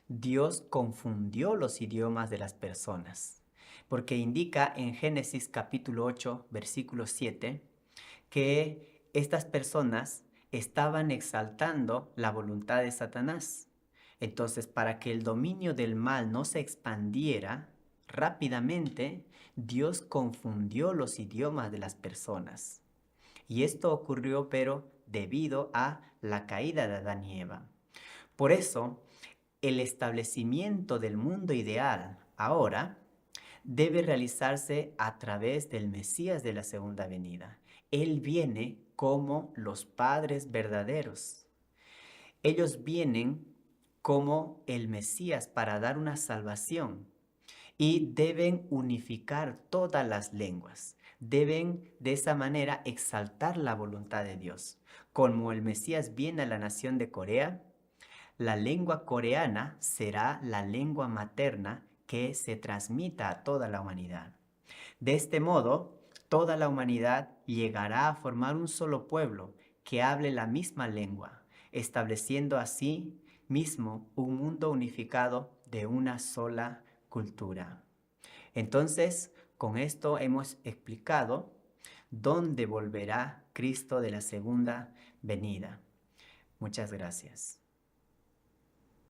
Dios confundió los idiomas de las personas, porque indica en Génesis capítulo 8, versículo 7, que estas personas estaban exaltando la voluntad de Satanás. Entonces, para que el dominio del mal no se expandiera rápidamente, Dios confundió los idiomas de las personas. Y esto ocurrió, pero debido a la caída de Adán y Eva. Por eso, el establecimiento del mundo ideal ahora debe realizarse a través del Mesías de la segunda venida. Él viene como los padres verdaderos. Ellos vienen como el Mesías para dar una salvación y deben unificar todas las lenguas. Deben de esa manera exaltar la voluntad de Dios. Como el Mesías viene a la nación de Corea, la lengua coreana será la lengua materna que se transmita a toda la humanidad. De este modo, toda la humanidad llegará a formar un solo pueblo que hable la misma lengua, estableciendo así mismo un mundo unificado de una sola cultura. Entonces, con esto hemos explicado dónde volverá Cristo de la segunda venida. Muchas gracias.